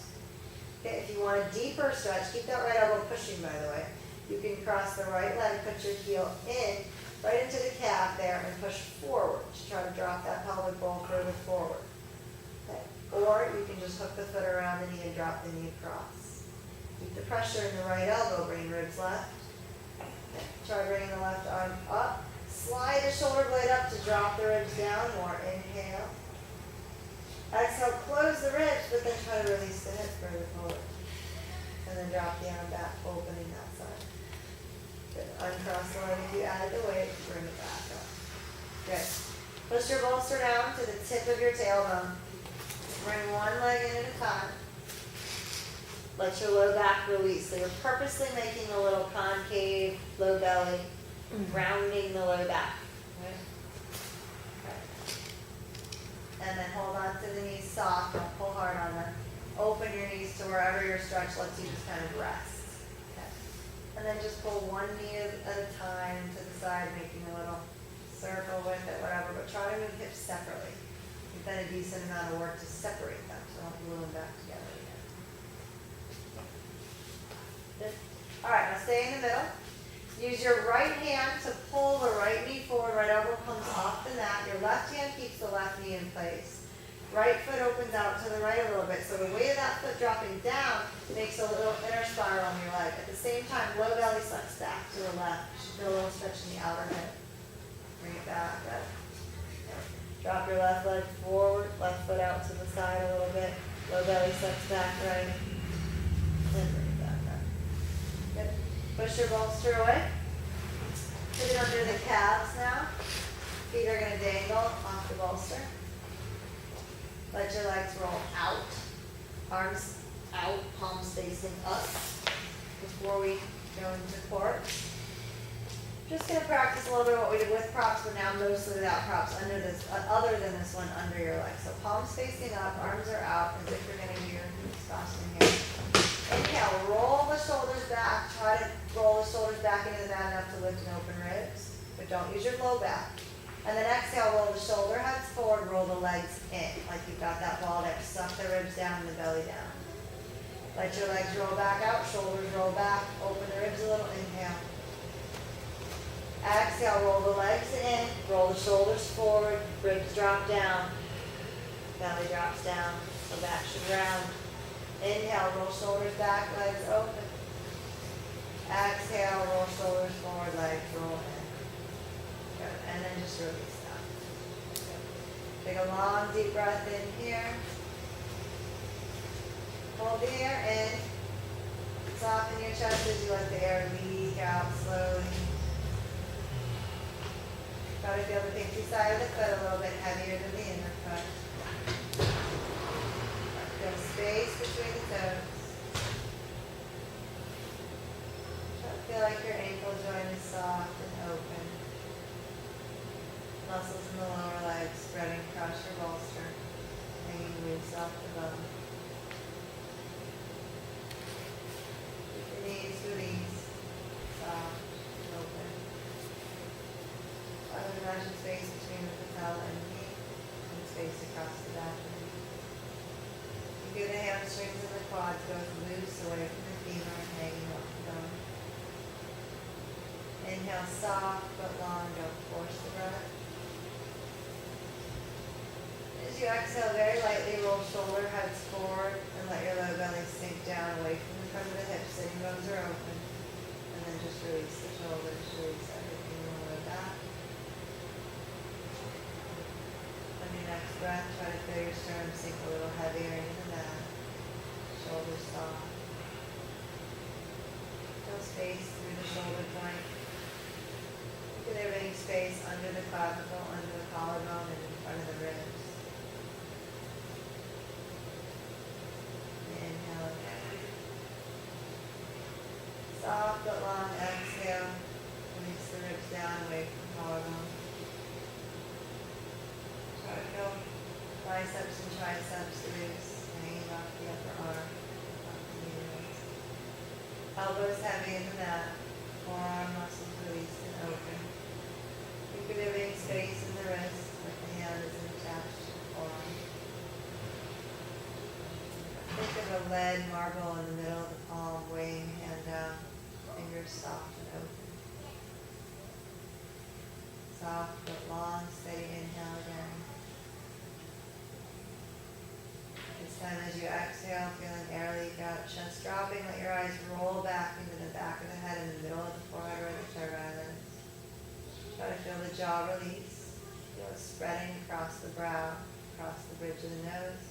Okay, if you want a deeper stretch, keep that right elbow pushing, by the way. You can cross the right leg, put your heel in, right into the calf there, and push forward to try to drop that pelvic bowl further forward. Okay. Or you can just hook the foot around the knee and drop the knee across. Keep the pressure in the right elbow, bring ribs left. Okay. Try bringing the left arm up. Slide the shoulder blade up to drop the ribs down more. Inhale. Exhale, close the ribs, but then try to release the hip further forward. And then drop the arm back, opening that side. Good. Uncross the leg if you added the weight, bring it back up. Good. Push your bolster down to the tip of your tailbone. Bring one leg in at a time. Let your low back release. So you're purposely making a little concave, low belly, rounding the low back. Right? Okay. And then hold on to the knees soft. Don't pull hard on them. Open your knees to wherever your stretch lets you just kind of rest. Okay. And then just pull one knee at a time to the side, making a little circle with it, whatever. But try to move hips separately. You've done a decent amount of work to separate them, so don't glue them back together. All right, now stay in the middle. Use your right hand to pull the right knee forward, right elbow comes off the mat. Your left hand keeps the left knee in place. Right foot opens out to the right a little bit, so the weight of that foot dropping down makes a little inner spiral on your leg. At the same time, low belly sucks back to the left. You should feel a little stretch in the outer hip. Bring it back up. Drop your left leg forward, left foot out to the side a little bit. Low belly sucks back right. And bring it back up. Good. Push your bolster away. Put it under the calves now. Feet are going to dangle off the bolster. Let your legs roll out. Arms out, palms facing up. Before we go into corpse. Just going to practice a little bit what we did with props, but now mostly without props under this, other than this one, under your legs. So palms facing up, arms are out, as if you're going to do your fastening here. Inhale, roll the shoulders back. Try to roll the shoulders back into the mat enough to lift and open ribs, but don't use your low back. And then exhale, roll the shoulder heads forward, roll the legs in, like you've got that ball there. Suck the ribs down and the belly down. Let your legs roll back out, shoulders roll back, open the ribs a little, inhale. Exhale, roll the legs in, roll the shoulders forward, ribs drop down, belly drops down, so back should round. Inhale, roll shoulders back, legs open. Exhale, roll shoulders forward, legs roll in. Good. And then just release that. Good. Take a long, deep breath in here. Hold the air in. Soften your chest as you let the air leak out slowly. Try to feel the pinky side of the foot a little bit heavier than the inner foot. Feel space between the toes. Try to feel like your ankle joint is soft and open. Muscles in the lower legs spreading across your bolster, hanging loose off the bone. Keep the knees released, soft, open. Imagine space between the patella and knee, and space across the back of the knee. You feel the hamstrings and the quads both loose away from the femur and hanging off the bone. Inhale, soft but long, don't force the breath. As you exhale, very lightly roll shoulder heads forward and let your low belly sink down away from the front of the hips, sitting bones are open. And then just release the shoulders, release everything all the way back. On your next breath, try to feel your sternum sink a little heavier into the mat. Shoulders soft. Feel space through the shoulder joint. Look at everything space under the clavicle, under the collarbone, and in front of the ribs. Inhale again. Soft but long exhale. Release the ribs down away from the collarbone. Try to feel biceps and triceps loose, hanging off the upper arm, off the knee ribs. Elbows heavy in the mat, forearm muscles released and open. Equilibrium space in the wrist, but the hand isn't attached to the forearm. Think of a lead marble in the middle of the palm, weighing the hand down, fingers soft and open. Soft but long, steady inhale again. This time as you exhale, feeling air leak out, chest dropping, let your eyes roll back into the back of the head in the middle of the forehead where the third eye is. Try to feel the jaw release. Feel it spreading across the brow, across the bridge of the nose,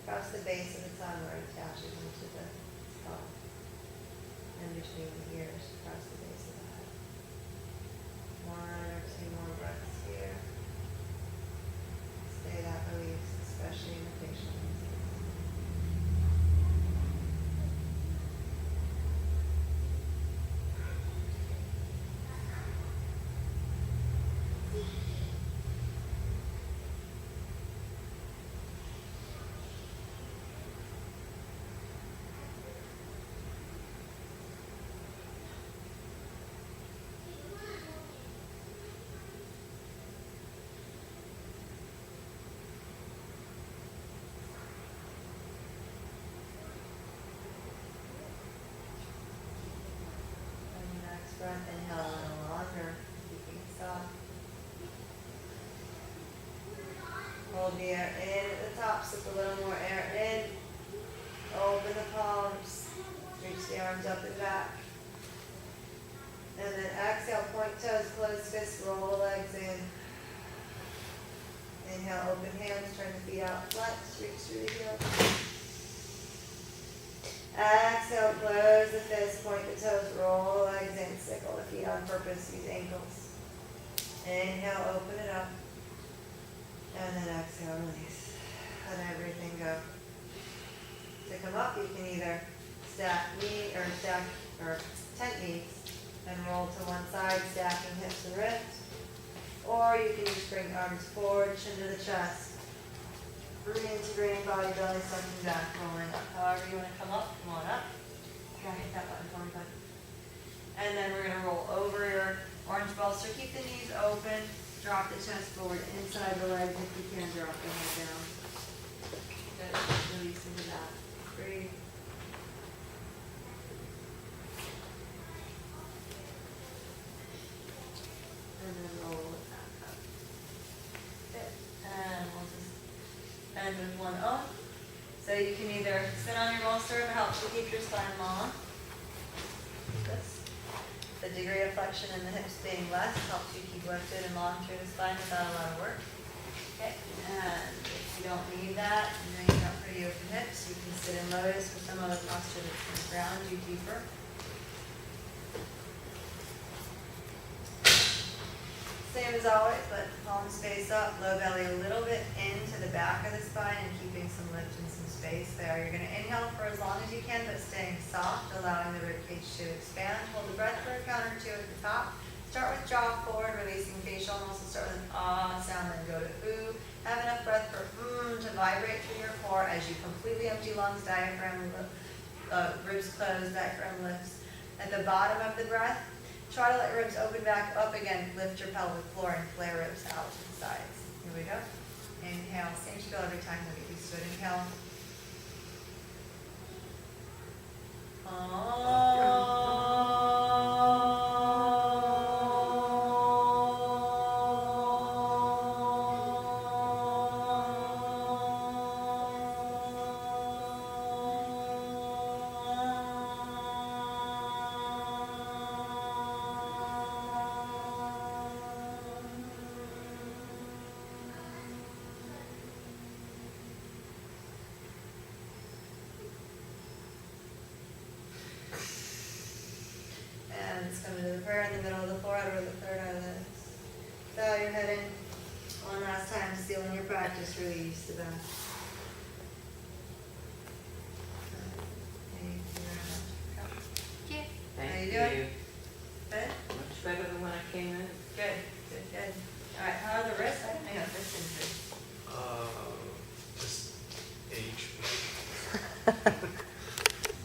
across the base of the tongue where it attaches into the skull, and between the ears, across the base of the head. One or two more breaths here. Stay that release, especially in the facial muscles. Breath, inhale a little longer, keeping it soft. Hold the air in at the top, slip a little more air in. Open the palms, reach the arms up and back. And then exhale, point toes, close fists, roll the legs in. Inhale, open hands, turn the feet out, flex, reach through the heels. Exhale, close the fists, point the toes, roll the legs in, sickle the feet on purpose, use ankles. Inhale, open it up. And then exhale, release. Let everything go. To come up, you can either stack tent knees and roll to one side, stacking hips and ribs. Or you can just bring arms forward, chin to the chest. Breathe into green, body, belly, sucking back, rolling up. However you want to come up, come on up. Okay, hit that button for me, bud. And then we're going to roll over your orange ball. So keep the knees open. Drop the chest forward inside the legs. If you can, drop the head down. Good. Release into that. Breathe. And then roll it back up. Good. And we'll just end with one O. So you can either sit on your bolster if it helps you keep your spine long. This. The degree of flexion in the hips being less helps you keep lifted and long through the spine without a lot of work. Okay, and if you don't need that, and then you've got pretty open hips, you can sit in lotus or some other posture that's going to ground you deeper. Same as always, but palms face up, low belly a little bit into the back of the spine and keeping some lift and some space there. You're going to inhale for as long as you can, but staying soft, allowing the ribcage to expand. Hold the breath for a count or two at the top. Start with jaw forward, releasing facial muscles. Start with an ah sound, then go to ooh. Have enough breath for to vibrate through your core as you completely empty lungs, diaphragm, ribs closed, diaphragm lifts. At the bottom of the breath, try to let ribs open back up again. Lift your pelvic floor and flare ribs out to the sides. Here we go. Inhale. Same spiel every time that we do. So inhale. Come to the prayer in the middle of the floor, out over the third eye. Bow your head in. One last time, sealing your practice. Really used to that. Thank you very much. Yeah. How you doing? Good? Much better than when I came in. Good, good, good. All right, how are the wrists? I didn't know wrist injury. Just age.